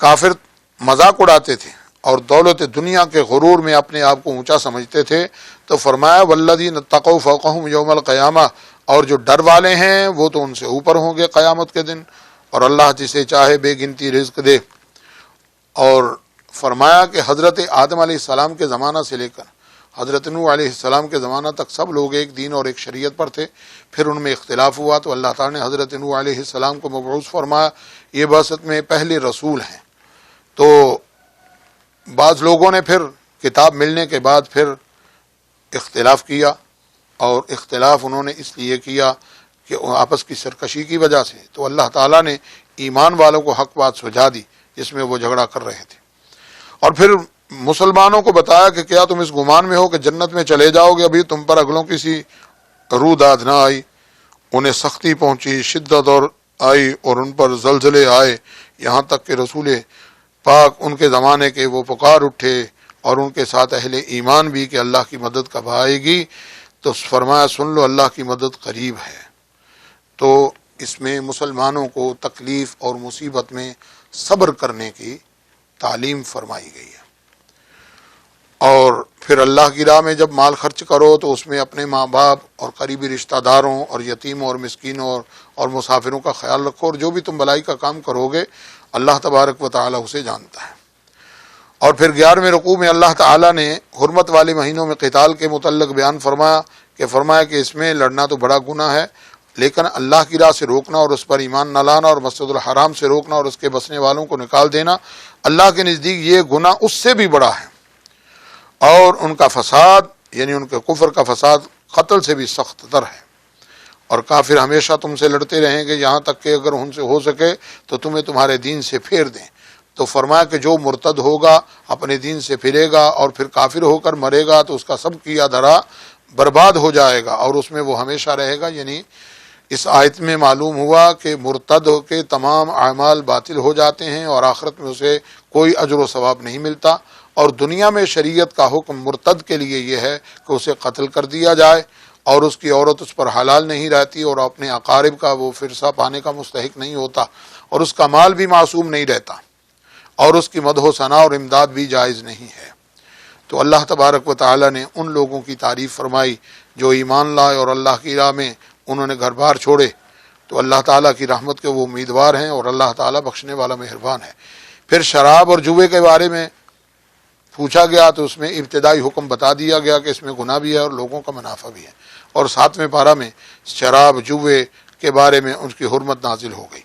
کافر مذاق اڑاتے تھے اور دولت دنیا کے غرور میں اپنے آپ کو اونچا سمجھتے تھے۔ تو فرمایا والذین اتقوا فوقہم یوم القیامہ، اور جو ڈر والے ہیں وہ تو ان سے اوپر ہوں گے قیامت کے دن، اور اللہ جسے چاہے بے گنتی رزق دے۔ اور فرمایا کہ حضرت آدم علیہ السلام کے زمانہ سے لے کر حضرت نوح علیہ السلام کے زمانہ تک سب لوگ ایک دین اور ایک شریعت پر تھے، پھر ان میں اختلاف ہوا تو اللہ تعالیٰ نے حضرت نوح علیہ السلام کو مبعوث فرمایا، یہ بعثت میں پہلے رسول ہیں۔ تو بعض لوگوں نے پھر کتاب ملنے کے بعد پھر اختلاف کیا، اور اختلاف انہوں نے اس لیے کیا کہ آپس کی سرکشی کی وجہ سے، تو اللہ تعالیٰ نے ایمان والوں کو حق بات سجھا دی جس میں وہ جھگڑا کر رہے تھے، اور پھر مسلمانوں کو بتایا کہ کیا تم اس گمان میں ہو کہ جنت میں چلے جاؤ گے، ابھی تم پر اگلوں کسی روح داد نہ آئی، انہیں سختی پہنچی، شدت اور آئی، اور ان پر زلزلے آئے، یہاں تک کہ رسول پاک ان کے زمانے کے وہ پکار اٹھے اور ان کے ساتھ اہل ایمان بھی کہ اللہ کی مدد کب آئے گی، تو فرمایا سن لو اللہ کی مدد قریب ہے۔ تو اس میں مسلمانوں کو تکلیف اور مصیبت میں صبر کرنے کی تعلیم فرمائی گئی ہے، اور پھر اللہ کی راہ میں جب مال خرچ کرو تو اس میں اپنے ماں باپ اور قریبی رشتہ داروں اور یتیموں اور مسکینوں اور مسافروں کا خیال رکھو، اور جو بھی تم بلائی کا کام کرو گے اللہ تبارک و تعالی اسے جانتا ہے۔ اور پھر 11ویں رکوع میں اللہ تعالیٰ نے حرمت والے مہینوں میں قتال کے متعلق بیان فرمایا کہ اس میں لڑنا تو بڑا گناہ ہے، لیکن اللہ کی راہ سے روکنا اور اس پر ایمان نہ لانا اور مسجد الحرام سے روکنا اور اس کے بسنے والوں کو نکال دینا اللہ کے نزدیک یہ گناہ اس سے بھی بڑا ہے، اور ان کا فساد یعنی ان کے کفر کا فساد قتل سے بھی سخت تر ہے، اور کافر ہمیشہ تم سے لڑتے رہیں گے یہاں تک کہ اگر ان سے ہو سکے تو تمہیں تمہارے دین سے پھیر دیں۔ تو فرمایا کہ جو مرتد ہوگا اپنے دین سے پھرے گا اور پھر کافر ہو کر مرے گا تو اس کا سب کیا دھرا برباد ہو جائے گا اور اس میں وہ ہمیشہ رہے گا، یعنی اس آیت میں معلوم ہوا کہ مرتد کے تمام اعمال باطل ہو جاتے ہیں اور آخرت میں اسے کوئی اجر و ثواب نہیں ملتا، اور دنیا میں شریعت کا حکم مرتد کے لیے یہ ہے کہ اسے قتل کر دیا جائے، اور اس کی عورت اس پر حلال نہیں رہتی، اور اپنے اقارب کا وہ فرصہ پانے کا مستحق نہیں ہوتا، اور اس کا مال بھی معصوم نہیں رہتا، اور اس کی مدح و ثناء اور امداد بھی جائز نہیں ہے۔ تو اللہ تبارک و تعالی نے ان لوگوں کی تعریف فرمائی جو ایمان لائے اور اللہ کی راہ میں انہوں نے گھر بار چھوڑے، تو اللہ تعالیٰ کی رحمت کے وہ امیدوار ہیں، اور اللہ تعالیٰ بخشنے والا مہربان ہے۔ پھر شراب اور جوے کے بارے میں پوچھا گیا تو اس میں ابتدائی حکم بتا دیا گیا کہ اس میں گناہ بھی ہے اور لوگوں کا منافع بھی ہے، اور 7ویں پارہ میں شراب جوے کے بارے میں ان کی حرمت نازل ہو گئی۔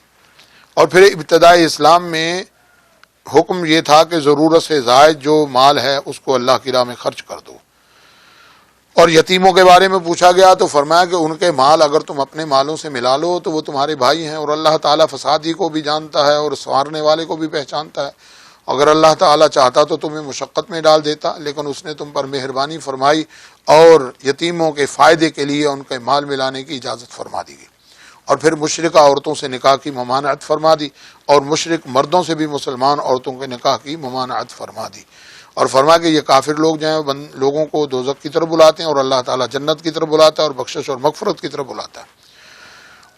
اور پھر ابتدائی اسلام میں حکم یہ تھا کہ ضرورت سے زائد جو مال ہے اس کو اللہ کی راہ میں خرچ کر دو۔ اور یتیموں کے بارے میں پوچھا گیا تو فرمایا کہ ان کے مال اگر تم اپنے مالوں سے ملا لو تو وہ تمہارے بھائی ہیں، اور اللہ تعالیٰ فسادی کو بھی جانتا ہے اور سنوارنے والے کو بھی پہچانتا ہے۔ اگر اللہ تعالیٰ چاہتا تو تمہیں مشقت میں ڈال دیتا، لیکن اس نے تم پر مہربانی فرمائی اور یتیموں کے فائدے کے لیے ان کے مال ملانے کی اجازت فرما دی گئی۔ اور پھر مشرکہ عورتوں سے نکاح کی ممانعت فرما دی، اور مشرک مردوں سے بھی مسلمان عورتوں کے نکاح کی ممانعت فرما دی، اور فرما کہ یہ کافر لوگ جو ہیں لوگوں کو دوزخ کی طرف بلاتے ہیں، اور اللہ تعالیٰ جنت کی طرف بلاتا ہے اور بخشش اور مغفرت کی طرف بلاتا ہے۔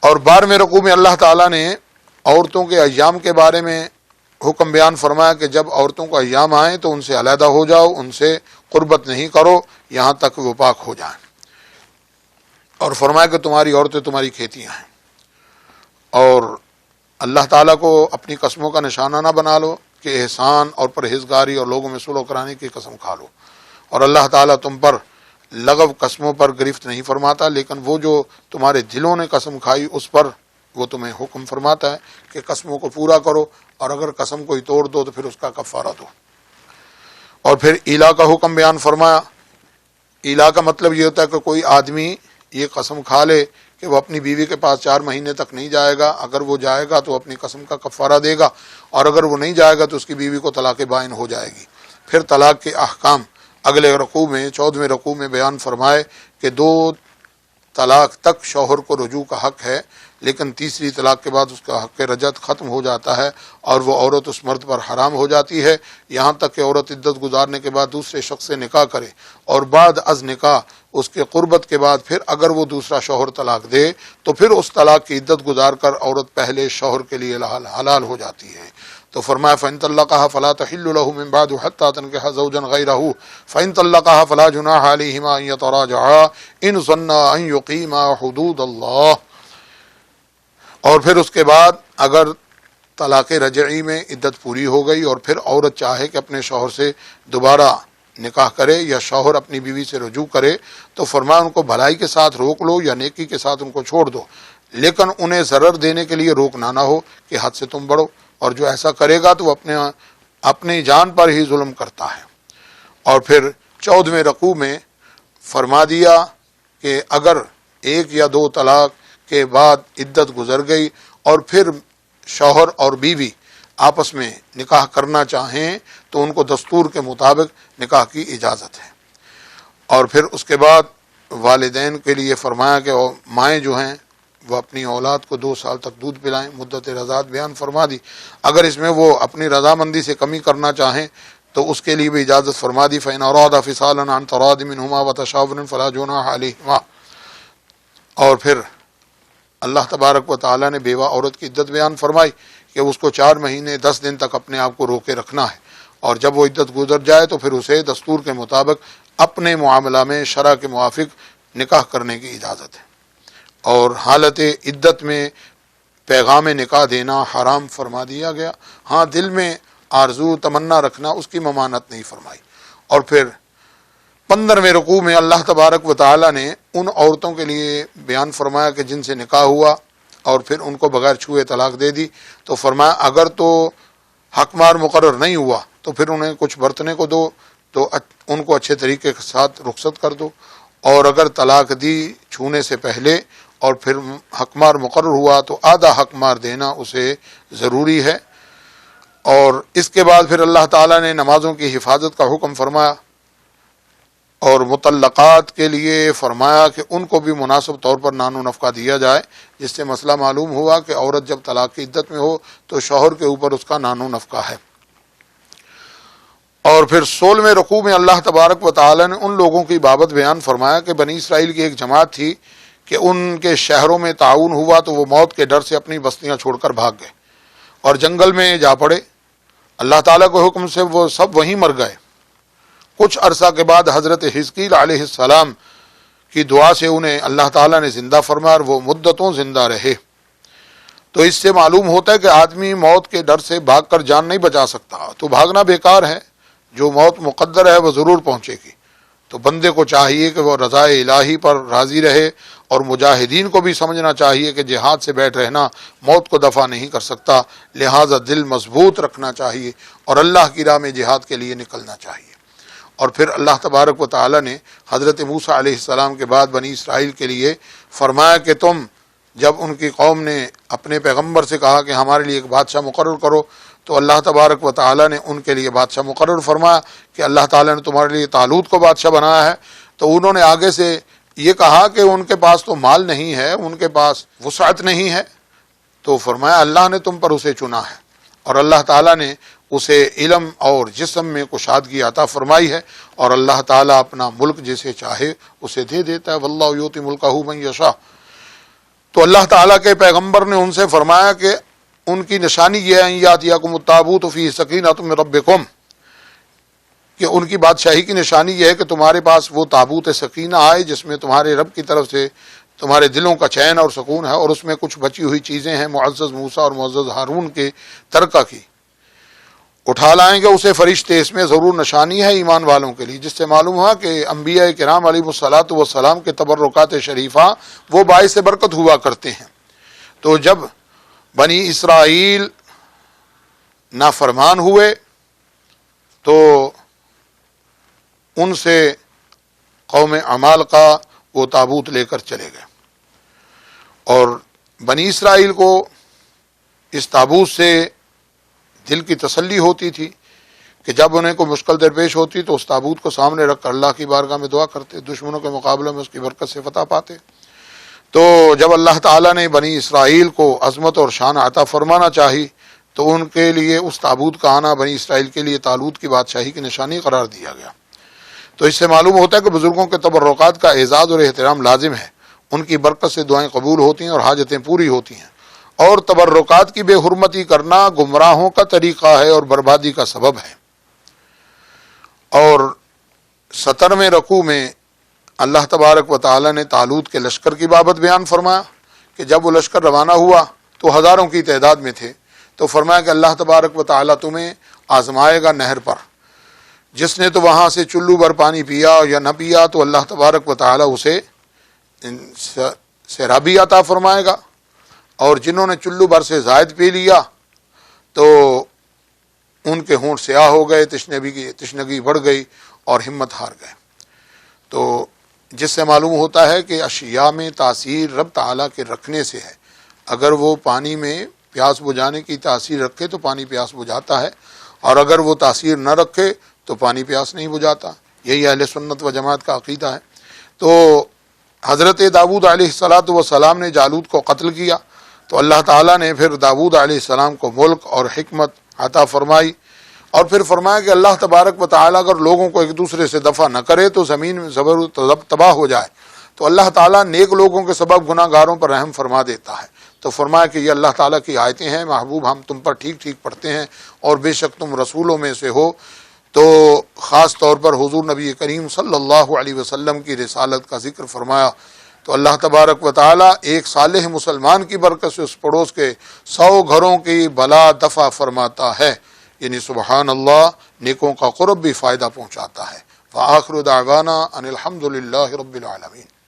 اور 12ویں رکوع میں اللہ تعالیٰ نے عورتوں کے ایام کے بارے میں حکم بیان فرمایا کہ جب عورتوں کو ایام آئیں تو ان سے علیحدہ ہو جاؤ، ان سے قربت نہیں کرو یہاں تک وہ پاک ہو جائیں، اور فرمایا کہ تمہاری عورتیں تمہاری کھیتیاں ہیں، اور اللہ تعالیٰ کو اپنی قسموں کا نشانہ نہ بنا لو کہ احسان اور پرہیزگاری اور لوگوں میں صلح کرانے کی قسم کھا لو، اور اللہ تعالیٰ تم پر لغو قسموں پر گرفت نہیں فرماتا، لیکن وہ جو تمہارے دلوں نے قسم کھائی اس پر وہ تمہیں حکم فرماتا ہے کہ قسموں کو پورا کرو، اور اگر قسم کوئی توڑ دو تو پھر اس کا کفارہ دو۔ اور پھر ایلا کا حکم بیان فرمایا۔ ایلا کا مطلب یہ ہوتا ہے کہ کوئی آدمی یہ قسم کھا لے کہ وہ اپنی بیوی کے پاس 4 مہینے تک نہیں جائے گا، اگر وہ جائے گا تو اپنی قسم کا کفارہ دے گا، اور اگر وہ نہیں جائے گا تو اس کی بیوی کو طلاق بائن ہو جائے گی۔ پھر طلاق کے احکام اگلے رکوع میں 14ویں رکوع میں بیان فرمائے کہ 2 طلاق تک شوہر کو رجوع کا حق ہے، لیکن تیسری طلاق کے بعد اس کا حق رجعت ختم ہو جاتا ہے اور وہ عورت اس مرد پر حرام ہو جاتی ہے، یہاں تک کہ عورت عدت گزارنے کے بعد دوسرے شخص سے نکاح کرے، اور بعد از نکاح اس کے قربت کے بعد پھر اگر وہ دوسرا شوہر طلاق دے تو پھر اس طلاق کی عدت گزار کر عورت پہلے شوہر کے لیے حلال ہو جاتی ہے۔ تو فرمایا فَإِن طَلَّقَهَا فَلَا تَحِلُّ لَهُ مِن بَعْدُ حَتَّى تَنكِحَ زَوْجًا غَيْرَهُ فَإِن طَلَّقَهَا فَلَا جُنَاحَ عَلَيْهِمَا أَن يَتَرَاجَعَا إِن ظَنَّا أَن يُقِيمَا حُدُودَ اللَّهِ۔ اور پھر اس کے بعد اگر طلاق رجعی میں عدت پوری ہو گئی اور پھر عورت چاہے کہ اپنے شوہر سے دوبارہ نکاح کرے یا شوہر اپنی بیوی سے رجوع کرے تو فرمایا ان کو بھلائی کے ساتھ روک لو یا نیکی کے ساتھ ان کو چھوڑ دو، لیکن انہیں ضرر دینے کے لیے روکنا نہ ہو کہ حد سے تم بڑھو، اور جو ایسا کرے گا تو وہ اپنی جان پر ہی ظلم کرتا ہے۔ اور پھر 14ویں رکوع میں فرما دیا کہ اگر 1 یا 2 طلاق کے بعد عدت گزر گئی اور پھر شوہر اور بیوی آپس میں نکاح کرنا چاہیں تو ان کو دستور کے مطابق نکاح کی اجازت ہے۔ اور پھر اس کے بعد والدین کے لیے فرمایا کہ مائیں جو ہیں وہ اپنی اولاد کو 2 سال تک دودھ پلائیں، مدت رضاعت بیان فرما دی۔ اگر اس میں وہ اپنی رضامندی سے کمی کرنا چاہیں تو اس کے لیے بھی اجازت فرما دی۔ فَإِنْ أَرَادَا فِصَالًا عَنْ تَرَاضٍ مِنْهُمَا وَتَشَاوُرٍ فَلَا جُنَاحَ عَلَيْهِمَا۔ اور پھر اللہ تبارک و تعالیٰ نے بیوہ عورت کی عدت بیان فرمائی کہ اس کو 4 مہینے 10 دن تک اپنے آپ کو روکے رکھنا ہے، اور جب وہ عدت گزر جائے تو پھر اسے دستور کے مطابق اپنے معاملہ میں شرع کے موافق نکاح کرنے کی اجازت ہے۔ اور حالت عدت میں پیغام نکاح دینا حرام فرما دیا گیا، ہاں دل میں آرزو تمنا رکھنا اس کی ممانعت نہیں فرمائی۔ اور پھر 15ویں رکوع میں اللہ تبارک و تعالیٰ نے ان عورتوں کے لیے بیان فرمایا کہ جن سے نکاح ہوا اور پھر ان کو بغیر چھوئے طلاق دے دی، تو فرمایا اگر تو حق مار مقرر نہیں ہوا تو پھر انہیں کچھ برتنے کو دو، تو ان کو اچھے طریقے کے ساتھ رخصت کر دو، اور اگر طلاق دی چھونے سے پہلے اور پھر حق مار مقرر ہوا تو آدھا حق مار دینا اسے ضروری ہے۔ اور اس کے بعد پھر اللہ تعالیٰ نے نمازوں کی حفاظت کا حکم فرمایا اور مطلقات کے لیے فرمایا کہ ان کو بھی مناسب طور پر نان و نفقہ دیا جائے، جس سے مسئلہ معلوم ہوا کہ عورت جب طلاق کی عدت میں ہو تو شوہر کے اوپر اس کا نان و نفقہ ہے۔ اور پھر 16ویں رکوع میں اللہ تبارک و تعالی نے ان لوگوں کی بابت بیان فرمایا کہ بنی اسرائیل کی ایک جماعت تھی کہ ان کے شہروں میں تعاون ہوا تو وہ موت کے ڈر سے اپنی بستیاں چھوڑ کر بھاگ گئے اور جنگل میں جا پڑے۔ اللہ تعالیٰ کے حکم سے وہ سب وہیں مر گئے۔ کچھ عرصہ کے بعد حضرت حزقیل علیہ السلام کی دعا سے انہیں اللہ تعالیٰ نے زندہ فرمایا اور وہ مدتوں زندہ رہے۔ تو اس سے معلوم ہوتا ہے کہ آدمی موت کے ڈر سے بھاگ کر جان نہیں بچا سکتا، تو بھاگنا بیکار ہے۔ جو موت مقدر ہے وہ ضرور پہنچے گی۔ تو بندے کو چاہیے کہ وہ رضا الہی پر راضی رہے، اور مجاہدین کو بھی سمجھنا چاہیے کہ جہاد سے بیٹھ رہنا موت کو دفع نہیں کر سکتا، لہٰذا دل مضبوط رکھنا چاہیے اور اللہ کی راہ میں جہاد کے لیے نکلنا چاہیے۔ اور پھر اللہ تبارک و تعالی نے حضرت موسیٰ علیہ السلام کے بعد بنی اسرائیل کے لیے فرمایا کہ تم جب ان کی قوم نے اپنے پیغمبر سے کہا کہ ہمارے لیے ایک بادشاہ مقرر کرو، تو اللہ تبارک و تعالی نے ان کے لیے بادشاہ مقرر فرمایا کہ اللہ تعالیٰ نے تمہارے لیے طالوت کو بادشاہ بنایا ہے۔ تو انہوں نے آگے سے یہ کہا کہ ان کے پاس تو مال نہیں ہے، ان کے پاس وسعت نہیں ہے، تو فرمایا اللہ نے تم پر اسے چنا ہے، اور اللہ تعالیٰ نے اسے علم اور جسم میں کشادگی عطا فرمائی ہے، اور اللہ تعالیٰ اپنا ملک جسے چاہے اسے دے دیتا ہے، واللہ یؤتی ملکہ من یشاء۔ تو اللہ تعالیٰ کے پیغمبر نے ان سے فرمایا کہ ان کی نشانی یہ ہے یاتیکم التابوت فیہ سکینۃ من ربکم، کہ ان کی بادشاہی کی نشانی یہ ہے کہ تمہارے پاس وہ تابوت سکینہ آئے جس میں تمہارے رب کی طرف سے تمہارے دلوں کا چین اور سکون ہے، اور اس میں کچھ بچی ہوئی چیزیں ہیں معزز موسیٰ اور معزز ہارون کے ترکہ کی، اٹھا لائیں گے اسے فرشتے۔ اس میں ضرور نشانی ہے ایمان والوں کے لیے، جس سے معلوم ہوا کہ انبیاء کرام علیہ الصلاۃ والسلام کے تبرکات شریفہ وہ باعث برکت ہوا کرتے ہیں۔ تو جب بنی اسرائیل نافرمان ہوئے تو ان سے قوم عمالقہ وہ تابوت لے کر چلے گئے، اور بنی اسرائیل کو اس تابوت سے دل کی تسلی ہوتی تھی کہ جب انہیں کوئی مشکل درپیش ہوتی تو اس تابوت کو سامنے رکھ کر اللہ کی بارگاہ میں دعا کرتے، دشمنوں کے مقابلے میں اس کی برکت سے فتح پاتے۔ تو جب اللہ تعالیٰ نے بنی اسرائیل کو عظمت اور شان عطا فرمانا چاہی تو ان کے لیے اس تابوت کا آنا بنی اسرائیل کے لیے طالوت کی بادشاہی کی نشانی قرار دیا گیا۔ تو اس سے معلوم ہوتا ہے کہ بزرگوں کے تبرکات کا اعزاز اور احترام لازم ہے، ان کی برکت سے دعائیں قبول ہوتی ہیں اور حاجتیں پوری ہوتی ہیں، اور تبرکات کی بے حرمتی کرنا گمراہوں کا طریقہ ہے اور بربادی کا سبب ہے۔ اور 17ویں رکوع میں اللہ تبارک و تعالی نے طالوت کے لشکر کی بابت بیان فرمایا کہ جب وہ لشکر روانہ ہوا تو ہزاروں کی تعداد میں تھے، تو فرمایا کہ اللہ تبارک و تعالی تمہیں آزمائے گا نہر پر، جس نے تو وہاں سے چلو بھر پانی پیا یا نہ پیا تو اللہ تبارک و تعالی اسے سیرابی عطا فرمائے گا، اور جنہوں نے چلو بھر سے زائد پی لیا تو ان کے ہونٹ سیاہ ہو گئے، تشنگی بڑھ گئی اور ہمت ہار گئے۔ تو جس سے معلوم ہوتا ہے کہ اشیاء میں تاثیر رب تعالیٰ کے رکھنے سے ہے، اگر وہ پانی میں پیاس بجھانے کی تاثیر رکھے تو پانی پیاس بجھاتا ہے، اور اگر وہ تاثیر نہ رکھے تو پانی پیاس نہیں بجھاتا۔ یہی اہل سنت و جماعت کا عقیدہ ہے۔ تو حضرت داؤد علیہ الصلاۃ والسلام نے جالوت کو قتل کیا، تو اللہ تعالیٰ نے پھر داؤد علیہ السلام کو ملک اور حکمت عطا فرمائی، اور پھر فرمایا کہ اللہ تبارک و تعالیٰ اگر لوگوں کو ایک دوسرے سے دفع نہ کرے تو زمین میں زبر تباہ ہو جائے، تو اللہ تعالیٰ نیک لوگوں کے سبب گناہ گاروں پر رحم فرما دیتا ہے۔ تو فرمایا کہ یہ اللہ تعالیٰ کی آیتیں ہیں محبوب، ہم تم پر ٹھیک ٹھیک پڑھتے ہیں، اور بے شک تم رسولوں میں سے ہو۔ تو خاص طور پر حضور نبی کریم صلی اللہ علیہ وسلم کی رسالت کا ذکر فرمایا، تو اللہ تبارک و تعالیٰ ایک صالح مسلمان کی برکت سے اس پڑوس کے 100 گھروں کی بلا دفع فرماتا ہے، یعنی سبحان اللہ، نیکوں کا قرب بھی فائدہ پہنچاتا ہے۔ وآخر دعوانا ان الحمد للہ رب العالمین۔